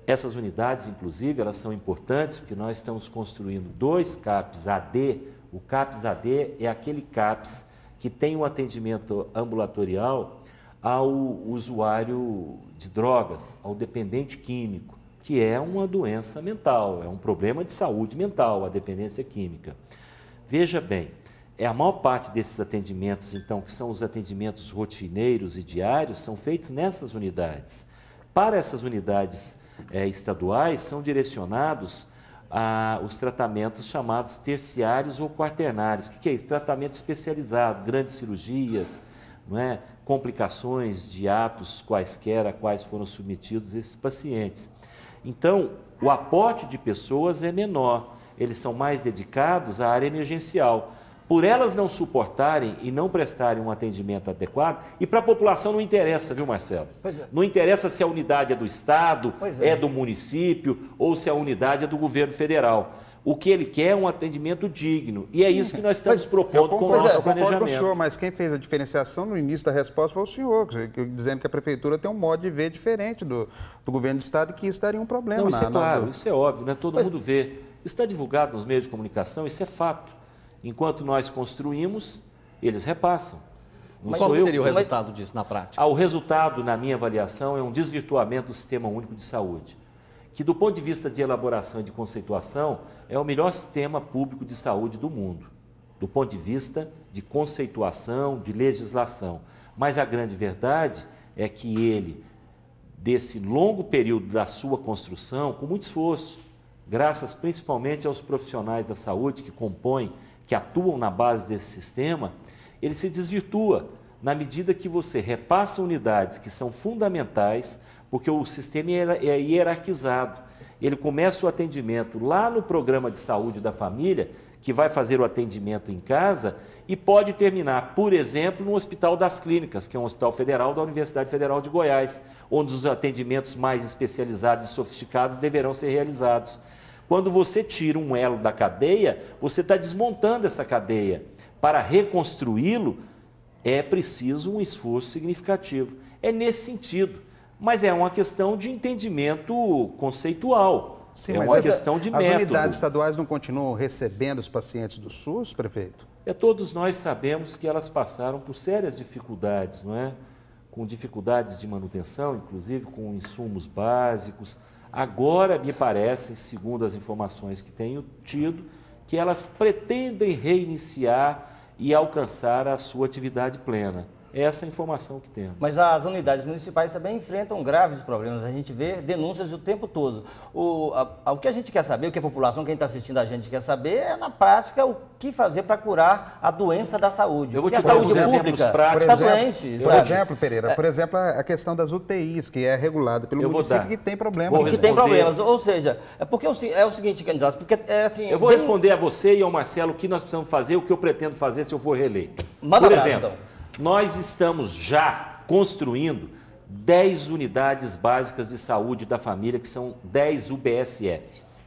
Speaker 2: Essas unidades, inclusive, elas são importantes porque nós estamos construindo 2 CAPS AD. O CAPS AD é aquele CAPS que tem um atendimento ambulatorial ao usuário de drogas, ao dependente químico, que é uma doença mental, é um problema de saúde mental, a dependência química. Veja bem, a maior parte desses atendimentos, então, que são os atendimentos rotineiros e diários, são feitos nessas unidades. Para essas unidades estaduais, são direcionados os tratamentos chamados terciários ou quaternários. O que é isso? Tratamento especializado, grandes cirurgias, não é? Complicações de atos quaisquer a quais foram submetidos esses pacientes. Então, o aporte de pessoas é menor, eles são mais dedicados à área emergencial. Por elas não suportarem e não prestarem um atendimento adequado, e para a população não interessa, viu, Marcelo? Não interessa se a unidade é do Estado, é do município, ou se a unidade é do governo federal. O que ele quer é um atendimento digno, e é isso que nós estamos propondo com o nosso planejamento.
Speaker 5: Eu concordo com o senhor, mas quem fez a diferenciação no início da resposta foi o senhor, dizendo que a prefeitura tem um modo de ver diferente do governo do Estado e que isso daria um problema.
Speaker 2: Não, isso é claro, isso é óbvio, né? Todo mundo vê. Isso está divulgado nos meios de comunicação, isso é fato. Enquanto nós construímos, eles repassam.
Speaker 1: Mas qual seria o resultado disso na prática?
Speaker 2: O resultado, na minha avaliação, é um desvirtuamento do Sistema Único de Saúde, que do ponto de vista de elaboração e de conceituação, é o melhor sistema público de saúde do mundo, do ponto de vista de conceituação, de legislação. Mas a grande verdade é que ele desse longo período da sua construção com muito esforço, graças principalmente aos profissionais da saúde que compõem, que atuam na base desse sistema, ele se desvirtua na medida que você repassa unidades que são fundamentais, porque o sistema é hierarquizado. Ele começa o atendimento lá no programa de saúde da família, que vai fazer o atendimento em casa, e pode terminar, por exemplo, no Hospital das Clínicas, que é um hospital federal da Universidade Federal de Goiás, onde os atendimentos mais especializados e sofisticados deverão ser realizados. Quando você tira um elo da cadeia, você está desmontando essa cadeia. Para reconstruí-lo, é preciso um esforço significativo. É nesse sentido, mas é uma questão de entendimento conceitual.
Speaker 5: Sim,
Speaker 2: é
Speaker 5: mas
Speaker 2: uma questão de método.
Speaker 5: As unidades estaduais não continuam recebendo os pacientes do SUS, prefeito?
Speaker 2: Todos nós sabemos que elas passaram por sérias dificuldades, não é? Com dificuldades de manutenção, inclusive com insumos básicos. Agora, me parece, segundo as informações que tenho tido, que elas pretendem reiniciar e alcançar a sua atividade plena. Essa é a informação que temos.
Speaker 3: Mas as unidades municipais também enfrentam graves problemas. A gente vê denúncias o tempo todo. O que a gente quer saber, o que a população, quem está assistindo a gente quer saber, é na prática o que fazer para curar a doença da saúde.
Speaker 2: Eu vou
Speaker 3: te
Speaker 2: dar alguns exemplos práticos.
Speaker 5: Por exemplo, Pereira, a questão das UTIs, que é regulada pelo município, que tem problemas.
Speaker 3: Que tem problemas. Ou seja, porque é o seguinte, candidato, porque é assim...
Speaker 2: Eu vou responder a você e ao Marcelo o que nós precisamos fazer, o que eu pretendo fazer se eu for reeleito.
Speaker 3: Manda
Speaker 2: por
Speaker 3: abraço,
Speaker 2: exemplo,
Speaker 3: então.
Speaker 2: Nós estamos já construindo 10 unidades básicas de saúde da família, que são 10 UBSFs,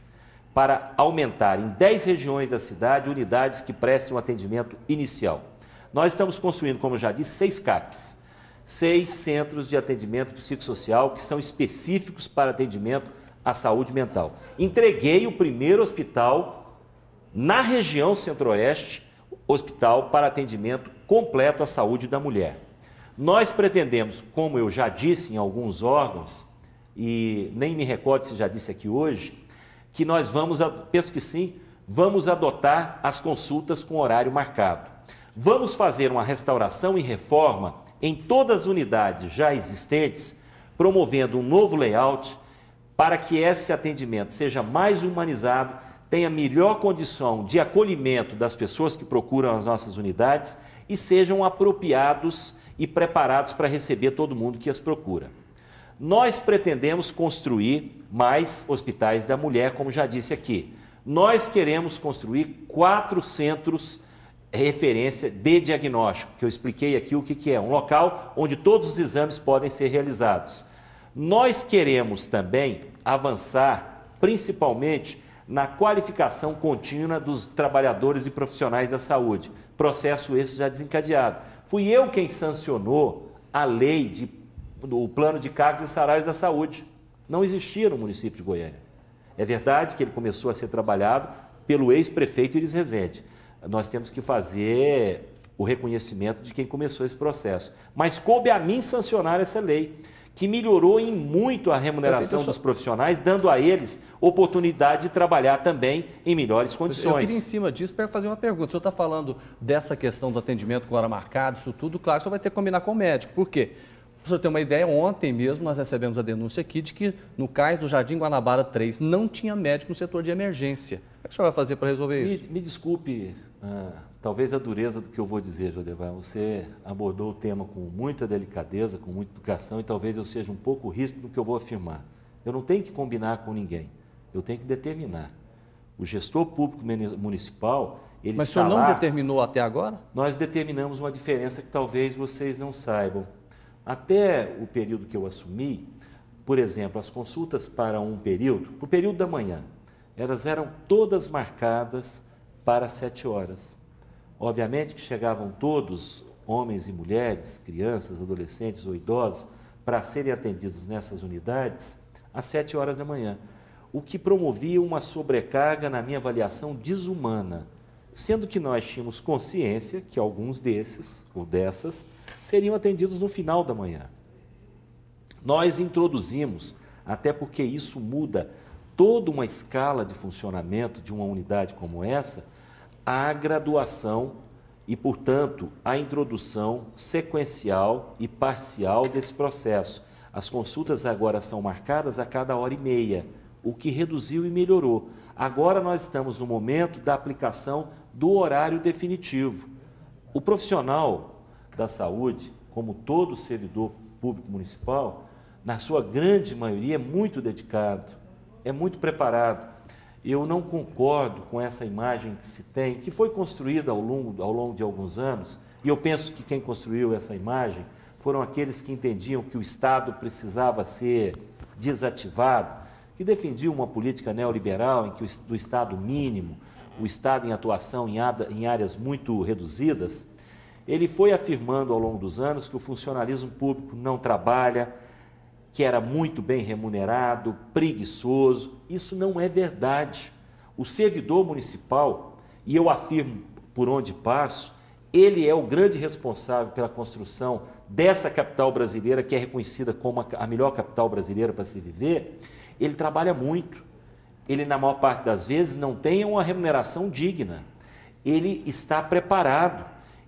Speaker 2: para aumentar em 10 regiões da cidade unidades que prestem um atendimento inicial. Nós estamos construindo, como eu já disse, 6 CAPs, 6 centros de atendimento psicossocial que são específicos para atendimento à saúde mental. Entreguei o primeiro hospital na região centro-oeste, hospital para atendimento completo à saúde da mulher. Nós pretendemos, como eu já disse em alguns órgãos, e nem me recordo se já disse aqui hoje, que nós penso que sim, vamos adotar as consultas com horário marcado. Vamos fazer uma restauração e reforma em todas as unidades já existentes, promovendo um novo layout para que esse atendimento seja mais humanizado, tenha melhor condição de acolhimento das pessoas que procuram as nossas unidades e sejam apropriados e preparados para receber todo mundo que as procura. Nós pretendemos construir mais hospitais da mulher, como já disse aqui. Nós queremos construir 4 centros referência de diagnóstico, que eu expliquei aqui o que é. Um local onde todos os exames podem ser realizados. Nós queremos também avançar, principalmente, na qualificação contínua dos trabalhadores e profissionais da saúde. Processo esse já desencadeado. Fui eu quem sancionou a lei do plano de cargos e salários da saúde. Não existia no município de Goiânia. É verdade que ele começou a ser trabalhado pelo ex-prefeito Iris Rezende. Nós temos que fazer o reconhecimento de quem começou esse processo. Mas coube a mim sancionar essa lei, que melhorou em muito a remuneração dos profissionais, dando a eles oportunidade de trabalhar também em melhores condições.
Speaker 1: Eu queria, em cima disso, para fazer uma pergunta. O senhor está falando dessa questão do atendimento com hora marcada, isso tudo, claro, o senhor vai ter que combinar com o médico. Por quê? Para o senhor ter uma ideia, ontem mesmo nós recebemos a denúncia aqui de que no cais do Jardim Guanabara 3 não tinha médico no setor de emergência. O que o senhor vai fazer para resolver isso?
Speaker 2: Me desculpe, talvez a dureza do que eu vou dizer, Jodevar. Você abordou o tema com muita delicadeza, com muita educação, e talvez eu seja um pouco ríspido no que eu vou afirmar. Eu não tenho que combinar com ninguém, eu tenho que determinar. O gestor público municipal, ele
Speaker 1: Mas
Speaker 2: está lá...
Speaker 1: Mas o senhor não determinou até agora?
Speaker 2: Nós determinamos uma diferença que talvez vocês não saibam. Até o período que eu assumi, por exemplo, as consultas para o período da manhã, elas eram todas marcadas para 7 horas. Obviamente que chegavam todos, homens e mulheres, crianças, adolescentes ou idosos, para serem atendidos nessas unidades às 7 horas da manhã, o que promovia uma sobrecarga, na minha avaliação, desumana, sendo que nós tínhamos consciência que alguns desses ou dessas seriam atendidos no final da manhã. Nós introduzimos, até porque isso muda toda uma escala de funcionamento de uma unidade como essa, a graduação e, portanto, a introdução sequencial e parcial desse processo. As consultas agora são marcadas a cada hora e meia, o que reduziu e melhorou. Agora nós estamos no momento da aplicação do horário definitivo. O profissional da saúde, como todo servidor público municipal, na sua grande maioria é muito dedicado, é muito preparado. Eu não concordo com essa imagem que se tem, que foi construída ao longo de alguns anos, e eu penso que quem construiu essa imagem foram aqueles que entendiam que o Estado precisava ser desativado, que defendiam uma política neoliberal em que do Estado mínimo, o Estado em atuação em áreas muito reduzidas. Ele foi afirmando ao longo dos anos que o funcionalismo público não trabalha, que era muito bem remunerado, preguiçoso. Isso não é verdade. O servidor municipal, e eu afirmo por onde passo, ele é o grande responsável pela construção dessa capital brasileira, que é reconhecida como a melhor capital brasileira para se viver. Ele trabalha muito. Ele, na maior parte das vezes, não tem uma remuneração digna. Ele está preparado.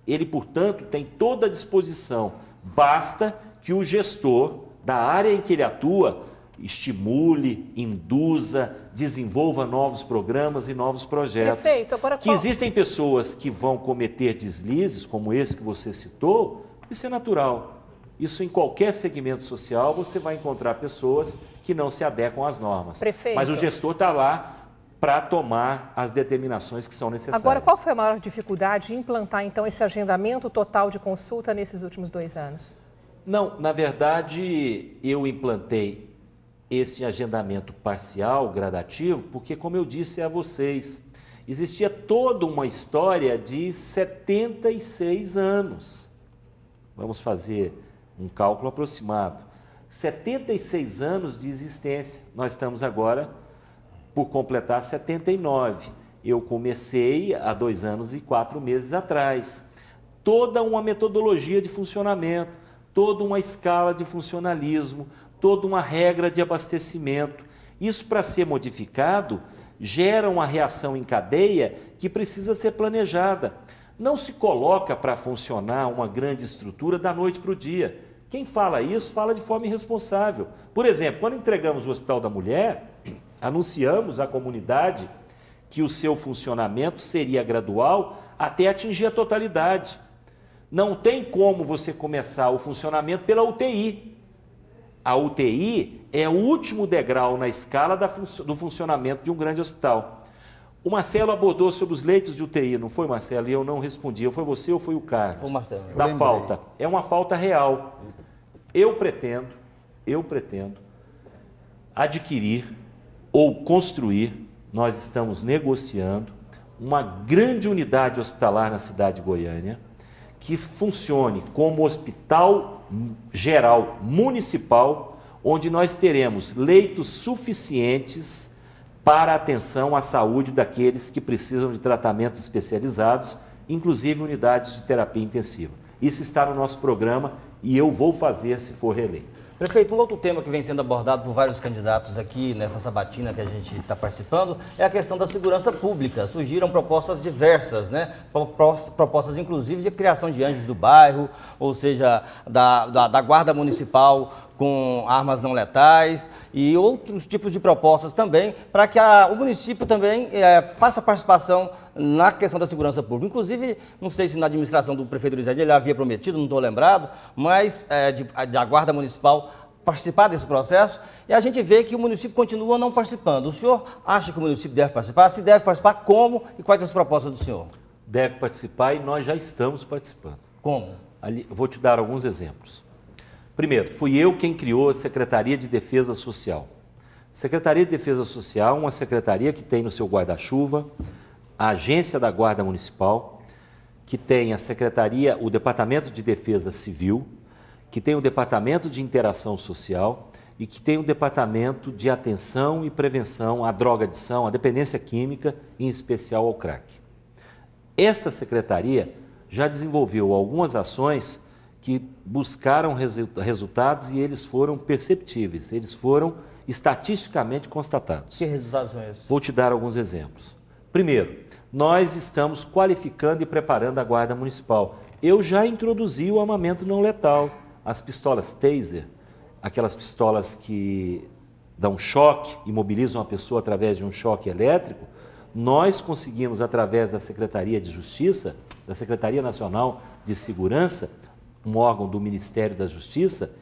Speaker 2: Ele, portanto, tem toda a disposição. Basta que o gestor da área em que ele atua estimule, induza, desenvolva novos programas e novos projetos.
Speaker 4: Prefeito, agora
Speaker 2: que existem pessoas que vão cometer deslizes, como esse que você citou, isso é natural. Isso em qualquer segmento social você vai encontrar pessoas que não se adequam às normas.
Speaker 4: Prefeito.
Speaker 2: Mas o gestor está lá para tomar as determinações que são necessárias.
Speaker 4: Agora, qual foi a maior dificuldade em implantar, então, esse agendamento total de consulta nesses últimos 2 anos?
Speaker 2: Não, na verdade, eu implantei esse agendamento parcial, gradativo, porque, como eu disse a vocês, existia toda uma história de 76 anos. Vamos fazer um cálculo aproximado. 76 anos de existência. Nós estamos agora por completar 79. Eu comecei há 2 anos e 4 meses atrás. Toda uma metodologia de funcionamento, toda uma escala de funcionalismo, toda uma regra de abastecimento. Isso, para ser modificado, gera uma reação em cadeia que precisa ser planejada. Não se coloca para funcionar uma grande estrutura da noite para o dia. Quem fala isso, fala de forma irresponsável. Por exemplo, quando entregamos o Hospital da Mulher, anunciamos à comunidade que o seu funcionamento seria gradual até atingir a totalidade. Não tem como você começar o funcionamento pela UTI. A UTI é o último degrau na escala do funcionamento de um grande hospital. O Marcelo abordou sobre os leitos de UTI, não foi, Marcelo? E eu não respondi. Foi você ou foi o Carlos?
Speaker 3: Foi o Marcelo.
Speaker 2: Da falta. É uma falta real. Eu pretendo adquirir ou construir, nós estamos negociando, uma grande unidade hospitalar na cidade de Goiânia, que funcione como hospital geral municipal, onde nós teremos leitos suficientes para atenção à saúde daqueles que precisam de tratamentos especializados, inclusive unidades de terapia intensiva. Isso está no nosso programa e eu vou fazer se for reeleito.
Speaker 3: Prefeito, um outro tema que vem sendo abordado por vários candidatos aqui nessa sabatina que a gente está participando é a questão da segurança pública. Surgiram propostas diversas, né? Propostas inclusive de criação de anjos do bairro, ou seja, da guarda municipal com armas não letais e outros tipos de propostas também para que o município também faça participação na questão da segurança pública. Inclusive, não sei se na administração do prefeito Luizade ele havia prometido, não estou lembrado, mas da guarda municipal participar desse processo e a gente vê que o município continua não participando. O senhor acha que o município deve participar? Se deve participar, como e quais as propostas do senhor?
Speaker 2: Deve participar e nós já estamos participando.
Speaker 3: Como?
Speaker 2: Vou te dar alguns exemplos. Primeiro, fui eu quem criou a Secretaria de Defesa Social. Secretaria de Defesa Social é uma secretaria que tem no seu guarda-chuva a Agência da Guarda Municipal, que tem a Secretaria, o Departamento de Defesa Civil, que tem o Departamento de Interação Social e que tem o Departamento de Atenção e Prevenção à Drogadição, à dependência química, em especial ao crack. Esta secretaria já desenvolveu algumas ações que buscaram resultados e eles foram perceptíveis, eles foram estatisticamente constatados.
Speaker 3: Que resultados são esses?
Speaker 2: Vou te dar alguns exemplos. Primeiro, nós estamos qualificando e preparando a Guarda Municipal. Eu já introduzi o armamento não letal, as pistolas Taser. aquelas pistolas que dão choque, imobilizam a pessoa através de um choque elétrico, nós conseguimos, através da Secretaria de Justiça, da Secretaria Nacional de Segurança, um órgão do Ministério da Justiça,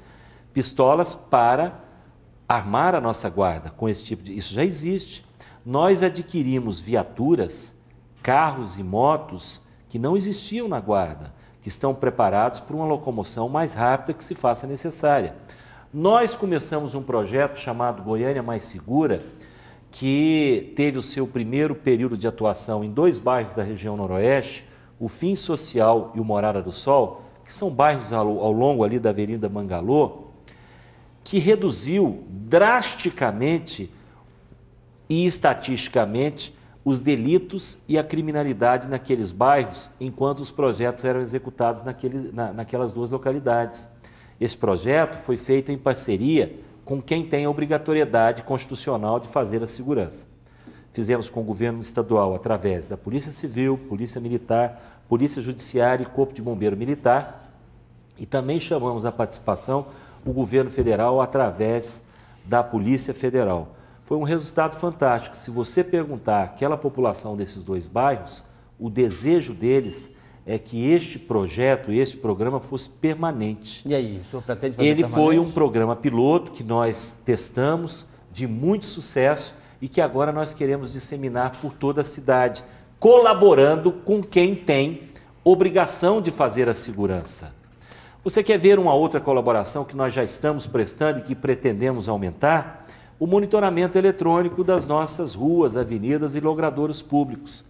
Speaker 2: pistolas para armar a nossa guarda com esse tipo de... Isso já existe. Nós adquirimos viaturas, carros e motos que não existiam na guarda, que estão preparados para uma locomoção mais rápida que se faça necessária. Nós começamos um projeto chamado Goiânia Mais Segura, que teve o seu primeiro período de atuação em 2 bairros da região noroeste, o Fim Social e o Morada do Sol, que são bairros ao longo ali da Avenida Mangalô, que reduziu drasticamente e estatisticamente os delitos e a criminalidade naqueles bairros, enquanto os projetos eram executados naquelas 2 localidades. Esse projeto foi feito em parceria com quem tem a obrigatoriedade constitucional de fazer a segurança. Fizemos com o governo estadual através da Polícia Civil, Polícia Militar, Polícia Judiciária e Corpo de Bombeiro Militar, e também chamamos a participação o governo federal através da Polícia Federal. Foi um resultado fantástico. Se você perguntar àquela população desses 2 bairros, o desejo deles é que este projeto, este programa fosse permanente.
Speaker 3: E aí, o senhor pretende fazer
Speaker 2: Ele
Speaker 3: permanente?
Speaker 2: foi um programa piloto que nós testamos, de muito sucesso, e que agora nós queremos disseminar por toda a cidade, colaborando com quem tem obrigação de fazer a segurança. Você quer ver uma outra colaboração que nós já estamos prestando e que pretendemos aumentar? O monitoramento eletrônico das nossas ruas, avenidas e logradouros públicos.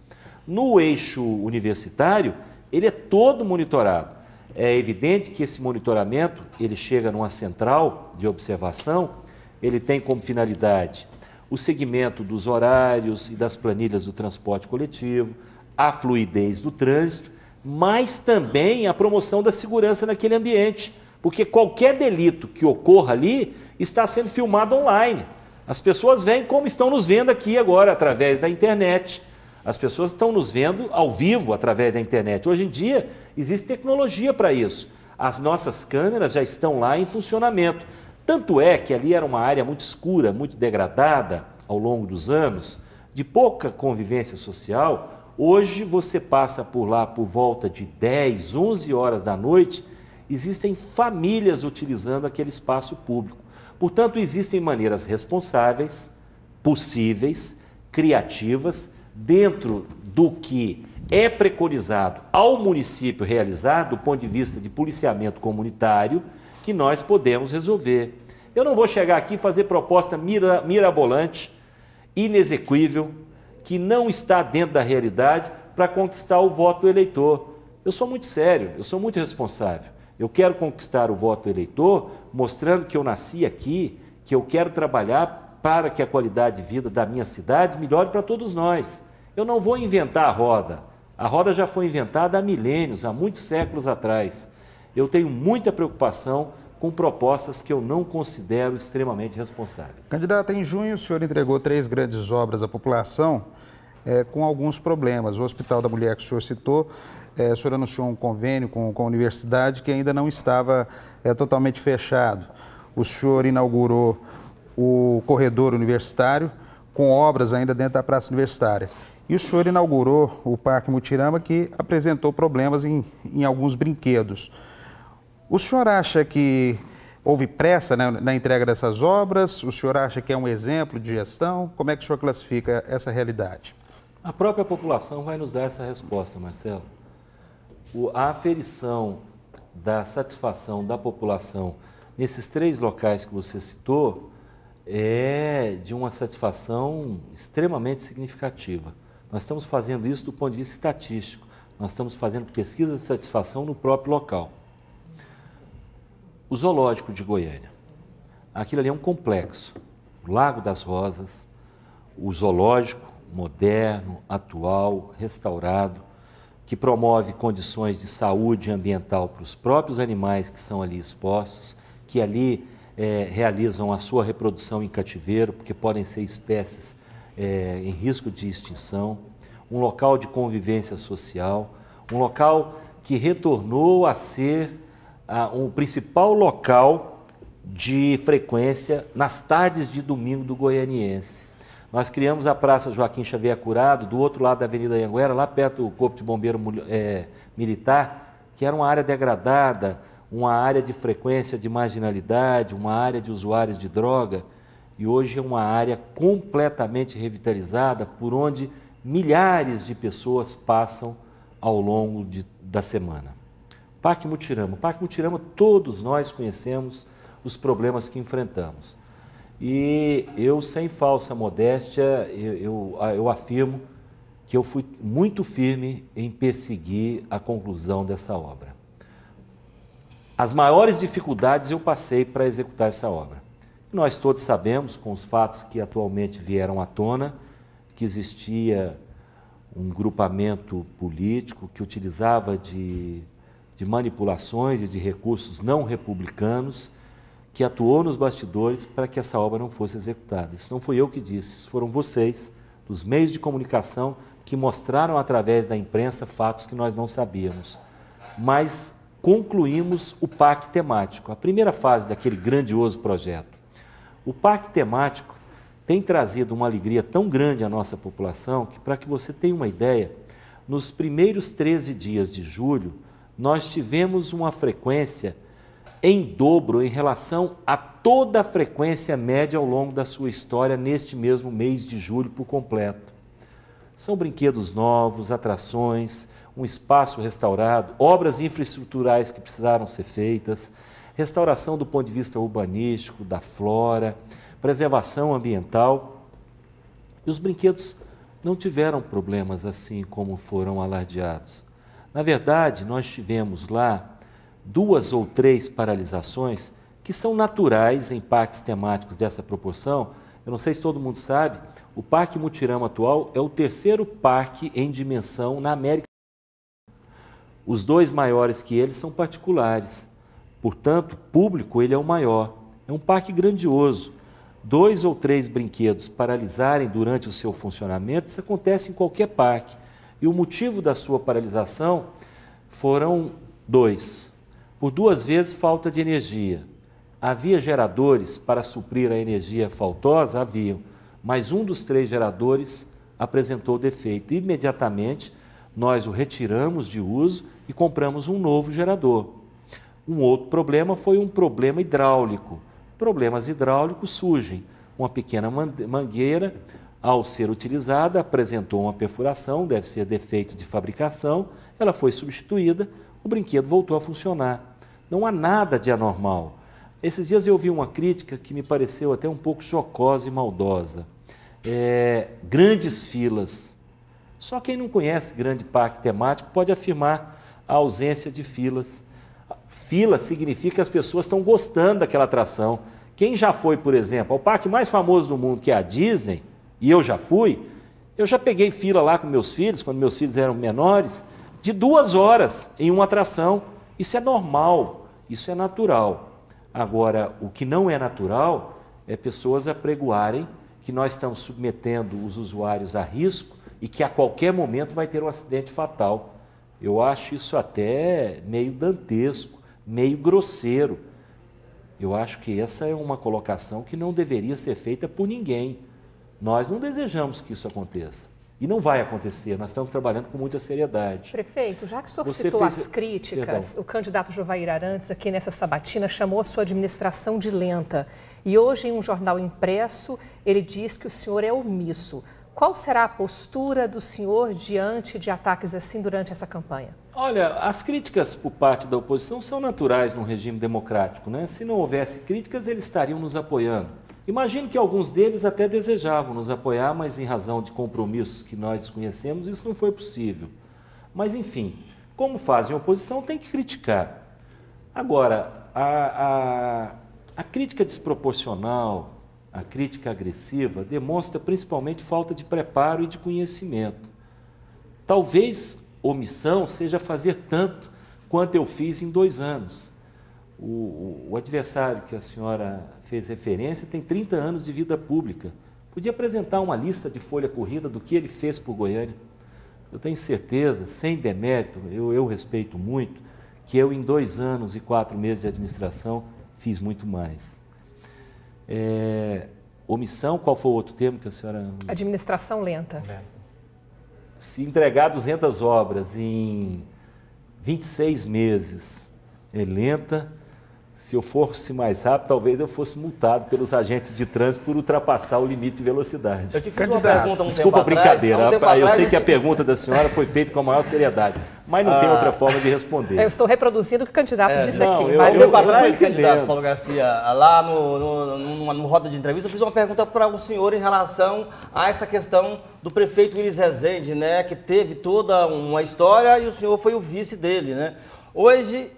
Speaker 2: No eixo universitário, ele é todo monitorado. É evidente que esse monitoramento, ele chega numa central de observação, ele tem como finalidade o segmento dos horários e das planilhas do transporte coletivo, a fluidez do trânsito, mas também a promoção da segurança naquele ambiente, porque qualquer delito que ocorra ali está sendo filmado online. As pessoas veem como estão nos vendo aqui agora, através da internet. As pessoas estão nos vendo ao vivo através da internet. Hoje em dia, existe tecnologia para isso. As nossas câmeras já estão lá em funcionamento. Tanto é que ali era uma área muito escura, muito degradada ao longo dos anos, de pouca convivência social. Hoje você passa por lá por volta de 10, 11 horas da noite, existem famílias utilizando aquele espaço público. Portanto, existem maneiras responsáveis, possíveis, criativas, dentro do que é preconizado ao município realizar do ponto de vista de policiamento comunitário, que nós podemos resolver. Eu não vou chegar aqui e fazer proposta mirabolante, inexequível, que não está dentro da realidade para conquistar o voto do eleitor. Eu sou muito sério, eu sou muito responsável. Eu quero conquistar o voto do eleitor mostrando que eu nasci aqui, que eu quero trabalhar para que a qualidade de vida da minha cidade melhore para todos nós. Eu não vou inventar a roda. A roda já foi inventada há milênios, há muitos séculos atrás. Eu tenho muita preocupação com propostas que eu não considero extremamente responsáveis.
Speaker 5: Candidato, em junho o senhor entregou 3 grandes obras à população com alguns problemas. O Hospital da Mulher que o senhor citou, o senhor anunciou um convênio com a universidade que ainda não estava totalmente fechado. O senhor inaugurou o corredor universitário com obras ainda dentro da praça universitária. E o senhor inaugurou o Parque Mutirama, que apresentou problemas em alguns brinquedos. O senhor acha que houve pressa, né, na entrega dessas obras? O senhor acha que é um exemplo de gestão? Como é que o senhor classifica essa realidade?
Speaker 2: A própria população vai nos dar essa resposta, Marcelo. A aferição da satisfação da população nesses 3 locais que você citou é de uma satisfação extremamente significativa. Nós estamos fazendo isso do ponto de vista estatístico. Nós estamos fazendo pesquisa de satisfação no próprio local. O Zoológico de Goiânia. Aquilo ali é um complexo. O Lago das Rosas, o zoológico moderno, atual, restaurado, que promove condições de saúde ambiental para os próprios animais que são ali expostos, que ali realizam a sua reprodução em cativeiro, porque podem ser espécies em risco de extinção, um local de convivência social, um local que retornou a ser o principal local de frequência nas tardes de domingo do Goianiense. Nós criamos a Praça Joaquim Xavier Curado, do outro lado da Avenida Anhanguera, lá perto do Corpo de Bombeiro Militar, que era uma área degradada, uma área de frequência de marginalidade, uma área de usuários de droga, e hoje é uma área completamente revitalizada, por onde milhares de pessoas passam ao longo da semana. Parque Mutirama. Parque Mutirama, todos nós conhecemos os problemas que enfrentamos. E eu, sem falsa modéstia, eu afirmo que eu fui muito firme em perseguir a conclusão dessa obra. As maiores dificuldades eu passei para executar essa obra. Nós todos sabemos, com os fatos que atualmente vieram à tona, que existia um grupamento político que utilizava de manipulações e de recursos não republicanos, que atuou nos bastidores para que essa obra não fosse executada. Isso não fui eu que disse, isso foram vocês, dos meios de comunicação, que mostraram através da imprensa fatos que nós não sabíamos. Mas concluímos o parque temático, a primeira fase daquele grandioso projeto. O parque temático tem trazido uma alegria tão grande à nossa população que, para que você tenha uma ideia, nos primeiros 13 dias de julho, nós tivemos uma frequência em dobro em relação a toda a frequência média ao longo da sua história neste mesmo mês de julho por completo. São brinquedos novos, atrações, um espaço restaurado, obras infraestruturais que precisaram ser feitas, restauração do ponto de vista urbanístico, da flora, preservação ambiental. E os brinquedos não tiveram problemas assim como foram alardeados. Na verdade, nós tivemos lá 2 ou 3 paralisações que são naturais em parques temáticos dessa proporção. Eu não sei se todo mundo sabe, o Parque Mutirama atual é o 3º parque em dimensão na América. Os 2 maiores que ele são particulares, portanto, público ele é o maior. É um parque grandioso. 2 ou 3 brinquedos paralisarem durante o seu funcionamento, isso acontece em qualquer parque. E o motivo da sua paralisação foram 2. Por 2 vezes, falta de energia. Havia geradores para suprir a energia faltosa? Haviam, mas um dos 3 geradores apresentou defeito. Imediatamente, nós o retiramos de uso e compramos um novo gerador. Um outro problema foi um problema hidráulico. Problemas hidráulicos surgem. Uma pequena mangueira, ao ser utilizada, apresentou uma perfuração, deve ser defeito de fabricação, ela foi substituída, o brinquedo voltou a funcionar. Não há nada de anormal. Esses dias eu ouvi uma crítica que me pareceu até um pouco jocosa e maldosa. Grandes filas. Só quem não conhece grande parque temático pode afirmar a ausência de filas. Fila significa que as pessoas estão gostando daquela atração. Quem já foi, por exemplo, ao parque mais famoso do mundo, que é a Disney, e eu já fui, eu já peguei fila lá com meus filhos, quando meus filhos eram menores, de 2 horas em uma atração. Isso é normal, isso é natural. Agora, o que não é natural é pessoas apregoarem que nós estamos submetendo os usuários a risco e que a qualquer momento vai ter um acidente fatal. Eu acho isso até meio dantesco, meio grosseiro. Eu acho que essa é uma colocação que não deveria ser feita por ninguém. Nós não desejamos que isso aconteça. E não vai acontecer, nós estamos trabalhando com muita seriedade.
Speaker 4: Prefeito, já que o senhor citou as críticas, o candidato Jovair Arantes, aqui nessa sabatina, chamou a sua administração de lenta. E hoje, em um jornal impresso, ele diz que o senhor é omisso. Qual será a postura do senhor diante de ataques assim durante essa campanha?
Speaker 2: Olha, as críticas por parte da oposição são naturais num regime democrático, né? Se não houvesse críticas, eles estariam nos apoiando. Imagino que alguns deles até desejavam nos apoiar, mas em razão de compromissos que nós desconhecemos, isso não foi possível. Mas, enfim, como fazem oposição, tem que criticar. Agora, a crítica desproporcional, a crítica agressiva, demonstra principalmente falta de preparo e de conhecimento. Talvez omissão seja fazer tanto quanto eu fiz em 2 anos. O adversário que a senhora fez referência tem 30 anos de vida pública. Podia apresentar uma lista de folha corrida do que ele fez por Goiânia. Eu tenho certeza, sem demérito, eu respeito muito, que eu em 2 anos e 4 meses de administração fiz muito mais. Omissão, qual foi o outro termo que a senhora...
Speaker 4: Administração lenta.
Speaker 2: Se entregar 200 obras em 26 meses é lenta. Se eu fosse mais rápido, talvez eu fosse multado pelos agentes de trânsito por ultrapassar o limite de velocidade.
Speaker 3: Eu te fiz uma pergunta
Speaker 2: Desculpa a brincadeira, eu sei que a pergunta da senhora foi feita com a maior seriedade, mas não tem outra forma de responder.
Speaker 4: Eu estou reproduzindo o que o candidato disse aqui.
Speaker 3: Há um tempo atrás, candidato Paulo Garcia, lá no roda de entrevista, eu fiz uma pergunta para o senhor em relação a essa questão do prefeito Willis Rezende, né, que teve toda uma história e o senhor foi o vice dele, né? Hoje,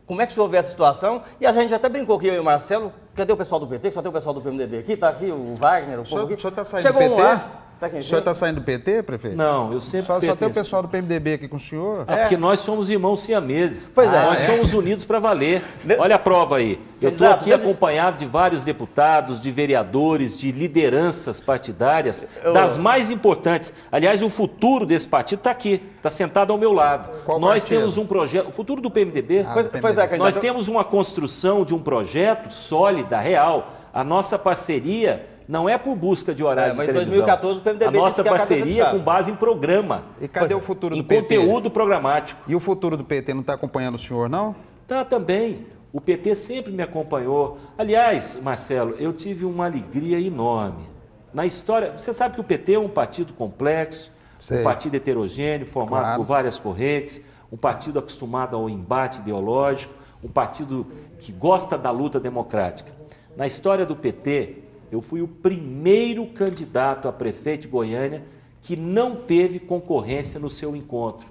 Speaker 3: como é que o senhor vê essa situação? E a gente até brincou aqui, eu e o Marcelo, cadê o pessoal do PT? Que só tem o pessoal do PMDB aqui, tá aqui o Wagner, o povo aqui.
Speaker 5: O senhor está saindo do PT? O senhor está saindo do PT, prefeito?
Speaker 2: Não, eu sempre...
Speaker 5: Só tem o pessoal do PMDB aqui com o senhor?
Speaker 2: Porque nós somos irmãos siameses.
Speaker 3: Pois é.
Speaker 2: Nós somos unidos para valer. Olha a prova aí. Eu estou aqui acompanhado de vários deputados, de vereadores, de lideranças partidárias, das mais importantes. Aliás, o futuro desse partido está aqui, está sentado ao meu lado. Nós temos um projeto... O futuro do PMDB?
Speaker 3: Pois é,
Speaker 2: nós temos uma construção de um projeto sólida, real. A nossa parceria... Não é por busca de horário de televisão.
Speaker 3: Mas em 2014 o PMDB
Speaker 2: a nossa
Speaker 3: disse que
Speaker 2: parceria é com base em programa.
Speaker 5: E cadê o futuro do
Speaker 2: PT? Em conteúdo programático.
Speaker 5: E o futuro do PT não está acompanhando o senhor, não?
Speaker 2: Tá, também. O PT sempre me acompanhou. Aliás, Marcelo, eu tive uma alegria enorme. Na história, você sabe que o PT é um partido complexo, um partido heterogêneo, formado por várias correntes, um partido acostumado ao embate ideológico, um partido que gosta da luta democrática. Na história do PT... Eu fui o primeiro candidato a prefeito de Goiânia que não teve concorrência no seu encontro.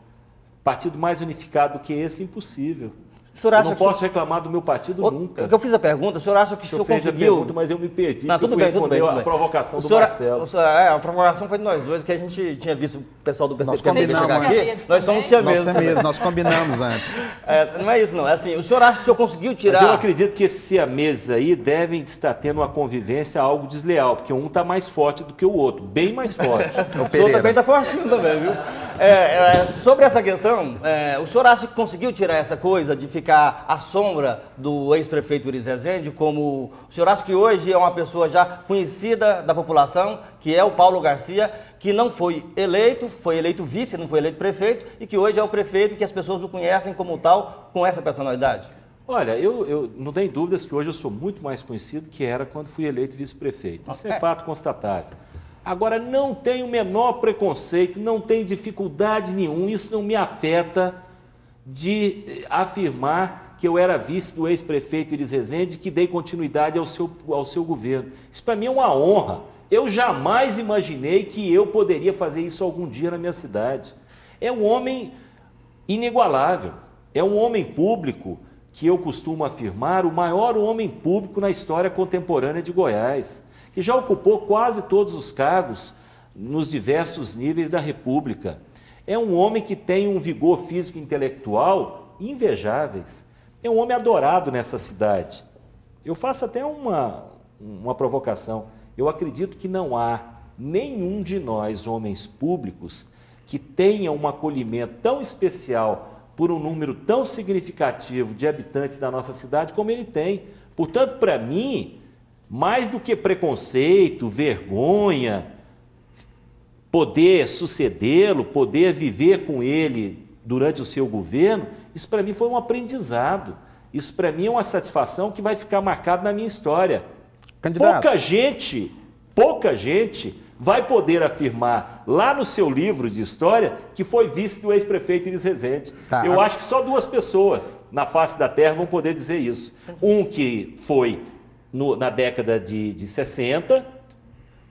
Speaker 2: Partido mais unificado do que esse, impossível. Eu não posso reclamar do meu partido nunca.
Speaker 3: Eu fiz a pergunta, o senhor acha que o senhor conseguiu...
Speaker 2: fez a pergunta, mas eu me perdi.
Speaker 3: Não, tudo bem, tudo bem.
Speaker 2: A provocação do Marcelo.
Speaker 3: A provocação foi de nós dois, que a gente tinha visto o pessoal do PSDB chegar aqui. Nós somos
Speaker 5: siameses. Nós combinamos antes.
Speaker 3: Não é isso, não. É assim, o senhor acha que o senhor conseguiu tirar...
Speaker 2: Mas eu acredito que esses siameses aí devem estar tendo uma convivência algo desleal, porque um está mais forte do que o outro, bem mais forte.
Speaker 3: O senhor também está fortinho também, viu? Sobre essa questão, o senhor acha que conseguiu tirar essa coisa de ficar à sombra do ex-prefeito Willis Rezende, como o senhor acha que hoje é uma pessoa já conhecida da população, que é o Paulo Garcia, que não foi eleito vice, não foi eleito prefeito, e que hoje é o prefeito que as pessoas o conhecem como tal, com essa personalidade?
Speaker 2: Olha, eu não tenho dúvidas que hoje eu sou muito mais conhecido que era quando fui eleito vice-prefeito. Isso é fato constatável. Agora, não tenho o menor preconceito, não tenho dificuldade nenhuma, isso não me afeta de afirmar que eu era vice do ex-prefeito Willis Rezende, que dei continuidade ao seu governo. Isso para mim é uma honra. Eu jamais imaginei que eu poderia fazer isso algum dia na minha cidade. É um homem inigualável, é um homem público que eu costumo afirmar, o maior homem público na história contemporânea de Goiás, que já ocupou quase todos os cargos nos diversos níveis da República. É um homem que tem um vigor físico e intelectual invejáveis. É um homem adorado nessa cidade. Eu faço até uma provocação. Eu acredito que não há nenhum de nós, homens públicos, que tenha um acolhimento tão especial por um número tão significativo de habitantes da nossa cidade como ele tem. Portanto, para mim, mais do que preconceito, vergonha, poder sucedê-lo, poder viver com ele durante o seu governo, isso para mim foi um aprendizado. Isso para mim é uma satisfação que vai ficar marcada na minha história.
Speaker 5: Candidato.
Speaker 2: Pouca gente vai poder afirmar lá no seu livro de história que foi vice do ex-prefeito Willis Rezende. Eu acho que só 2 pessoas na face da terra vão poder dizer isso. Um que foi na década de 60,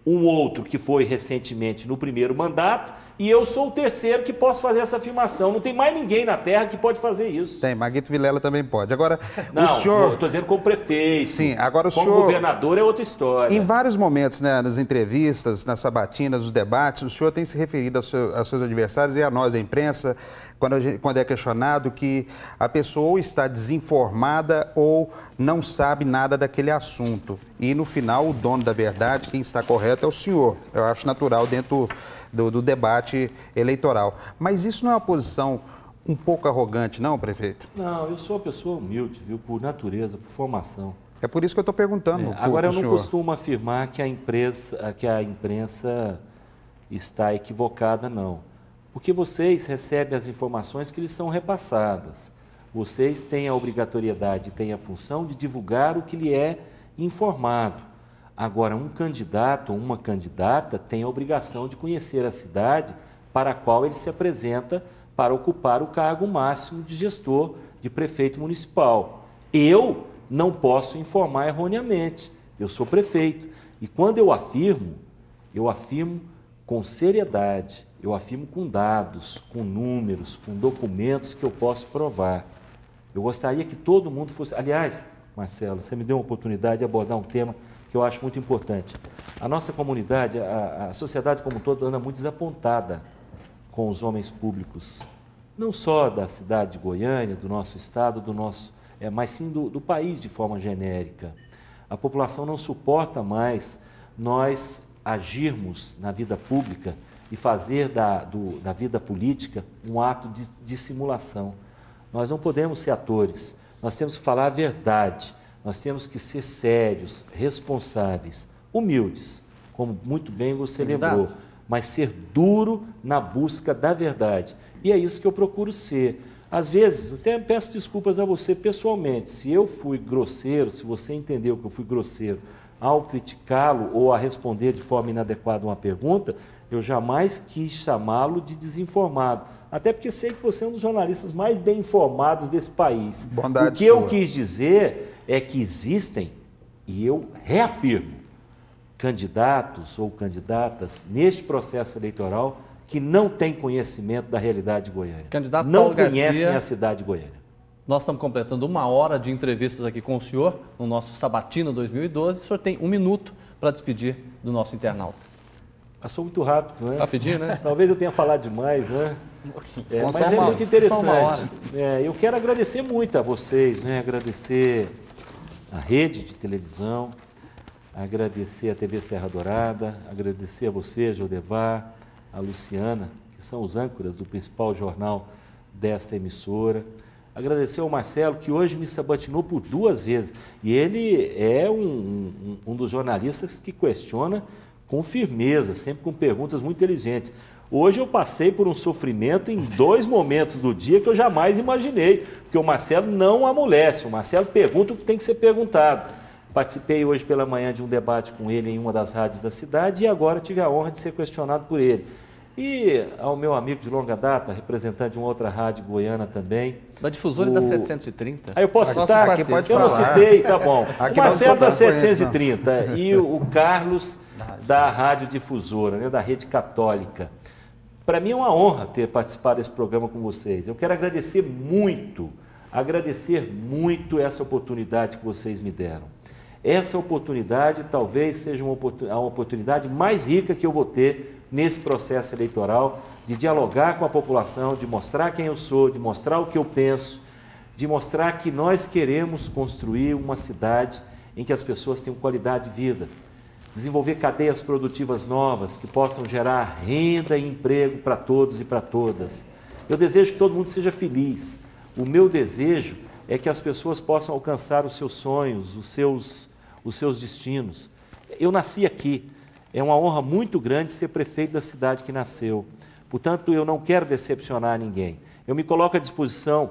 Speaker 2: um outro que foi recentemente no primeiro mandato, e eu sou o terceiro que posso fazer essa afirmação. Não tem mais ninguém na terra que pode fazer isso.
Speaker 5: Tem, Maguito Vilela também pode. Agora,
Speaker 2: não,
Speaker 5: o senhor...
Speaker 2: estou dizendo como prefeito.
Speaker 5: Sim, agora o
Speaker 2: como
Speaker 5: senhor...
Speaker 2: governador é outra história.
Speaker 5: Em vários momentos, né, nas entrevistas, nas sabatinas, nos debates, o senhor tem se referido aos seus adversários e a nós da imprensa, quando é questionado que a pessoa ou está desinformada ou não sabe nada daquele assunto. E no final, o dono da verdade, quem está correto é o senhor. Eu acho natural dentro do debate eleitoral. Mas isso não é uma posição um pouco arrogante, não, prefeito?
Speaker 2: Não, eu sou uma pessoa humilde, viu, por natureza, por formação.
Speaker 5: É por isso que eu estou perguntando.
Speaker 2: Agora, eu não costumo afirmar que a imprensa está equivocada, não. Porque vocês recebem as informações que lhes são repassadas. Vocês têm a obrigatoriedade, têm a função de divulgar o que lhe é informado. Agora, um candidato ou uma candidata tem a obrigação de conhecer a cidade para a qual ele se apresenta para ocupar o cargo máximo de gestor, de prefeito municipal. Eu não posso informar erroneamente. Eu sou prefeito. E quando eu afirmo com seriedade, eu afirmo com dados, com números, com documentos que eu posso provar. Eu gostaria que todo mundo fosse... Aliás, Marcelo, você me deu uma oportunidade de abordar um tema que eu acho muito importante. A nossa comunidade, a sociedade como um todo, anda muito desapontada com os homens públicos. Não só da cidade de Goiânia, do nosso estado, mas sim do país de forma genérica. A população não suporta mais nós agirmos na vida pública e fazer da vida política um ato de simulação. Nós não podemos ser atores, nós temos que falar a verdade, nós temos que ser sérios, responsáveis, humildes, como muito bem você lembrou, mas ser duro na busca da verdade. E é isso que eu procuro ser. Às vezes, até peço desculpas a você pessoalmente, se eu fui grosseiro, se você entendeu que eu fui grosseiro ao criticá-lo ou a responder de forma inadequada uma pergunta, eu jamais quis chamá-lo de desinformado. Até porque sei que você é um dos jornalistas mais bem informados desse país.
Speaker 5: Bondade
Speaker 2: o que eu quis dizer é que existem, e eu reafirmo, candidatos ou candidatas neste processo eleitoral que não têm conhecimento da realidade de Goiânia.
Speaker 1: Candidato
Speaker 2: não
Speaker 1: Paulo
Speaker 2: conhecem
Speaker 1: Garcia,
Speaker 2: a cidade de Goiânia.
Speaker 1: Nós estamos completando 1 hora de entrevistas aqui com o senhor, no nosso Sabatina 2012. O senhor tem 1 minuto para despedir do nosso internauta.
Speaker 2: Passou muito rápido, né?
Speaker 1: Rapidinho, né?
Speaker 2: Talvez eu tenha falado demais, né? Mas é muito interessante. Eu quero agradecer muito a vocês, né? Agradecer a rede de televisão, agradecer a TV Serra Dourada, agradecer a você, Jodevar, a Luciana, que são os âncoras do principal jornal desta emissora. Agradecer ao Marcelo, que hoje me sabatinou por 2 vezes. E ele é um dos jornalistas que questiona com firmeza, sempre com perguntas muito inteligentes. Hoje eu passei por um sofrimento em 2 momentos do dia que eu jamais imaginei, porque o Marcelo não amolece, o Marcelo pergunta o que tem que ser perguntado. Participei hoje pela manhã de um debate com ele em uma das rádios da cidade e agora tive a honra de ser questionado por ele. E ao meu amigo de longa data, representante de uma outra rádio goiana também.
Speaker 1: Da Difusora e da 730.
Speaker 2: Aí eu posso citar?
Speaker 5: Aqui pode
Speaker 2: eu não citei, tá bom.
Speaker 5: Aqui
Speaker 2: o Marcelo da
Speaker 5: não
Speaker 2: 730 e o Carlos da Rádio Difusora, né, da Rede Católica. Para mim é uma honra ter participado desse programa com vocês. Eu quero agradecer muito essa oportunidade que vocês me deram. Essa oportunidade talvez seja a oportunidade mais rica que eu vou ter nesse processo eleitoral, de dialogar com a população, de mostrar quem eu sou, de mostrar o que eu penso, de mostrar que nós queremos construir uma cidade em que as pessoas tenham qualidade de vida, desenvolver cadeias produtivas novas que possam gerar renda e emprego para todos e para todas. Eu desejo que todo mundo seja feliz. O meu desejo é que as pessoas possam alcançar os seus sonhos, os seus destinos. Eu nasci aqui. É uma honra muito grande ser prefeito da cidade que nasceu. Portanto, eu não quero decepcionar ninguém. Eu me coloco à disposição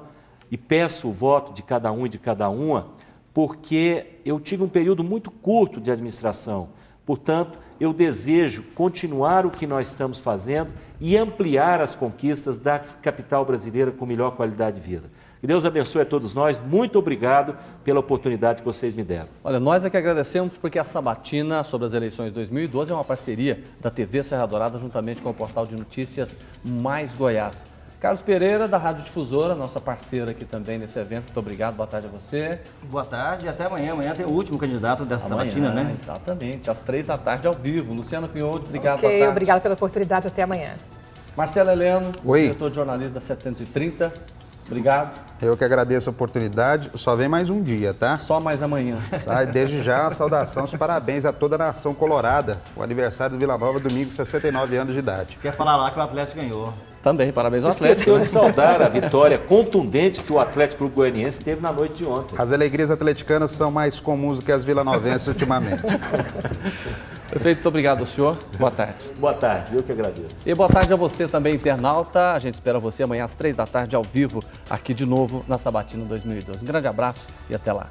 Speaker 2: e peço o voto de cada um e de cada uma, porque eu tive um período muito curto de administração. Portanto, eu desejo continuar o que nós estamos fazendo e ampliar as conquistas da capital brasileira com melhor qualidade de vida. Que Deus abençoe a todos nós. Muito obrigado pela oportunidade que vocês me deram.
Speaker 1: Olha, nós é que agradecemos porque a Sabatina sobre as eleições de 2012 é uma parceria da TV Serra Dourada juntamente com o portal de notícias Mais Goiás. Carlos Pereira, da Rádio Difusora, nossa parceira aqui também nesse evento. Muito obrigado, boa tarde a você.
Speaker 3: Boa tarde e até amanhã. Amanhã tem o último candidato dessa sabatina, né?
Speaker 1: Exatamente, às 3 da tarde ao vivo. Luciano Finholdi, obrigado, boa tarde.
Speaker 4: Obrigado pela oportunidade, até amanhã.
Speaker 1: Marcelo Heleno,
Speaker 5: Oi.
Speaker 1: diretor de jornalismo da 730, obrigado.
Speaker 5: Eu que agradeço a oportunidade. Só vem mais um dia, tá?
Speaker 1: Só mais amanhã.
Speaker 5: Sai desde já a saudação, os parabéns a toda a nação colorada. O aniversário do Vila Nova, domingo, 69 anos de idade.
Speaker 3: Quer falar lá que o Atlético ganhou.
Speaker 1: Também, parabéns ao Atlético.
Speaker 2: Esqueceu de saudar a vitória contundente que o Atlético Clube Goianiense teve na noite de ontem.
Speaker 5: As alegrias atleticanas são mais comuns do que as vilanovenses ultimamente.
Speaker 1: Prefeito, muito obrigado ao senhor. Boa tarde.
Speaker 2: Boa tarde, eu que agradeço.
Speaker 1: E boa tarde a você também, internauta. A gente espera você amanhã às 3 da tarde, ao vivo, aqui de novo na Sabatina 2012. Um grande abraço e até lá.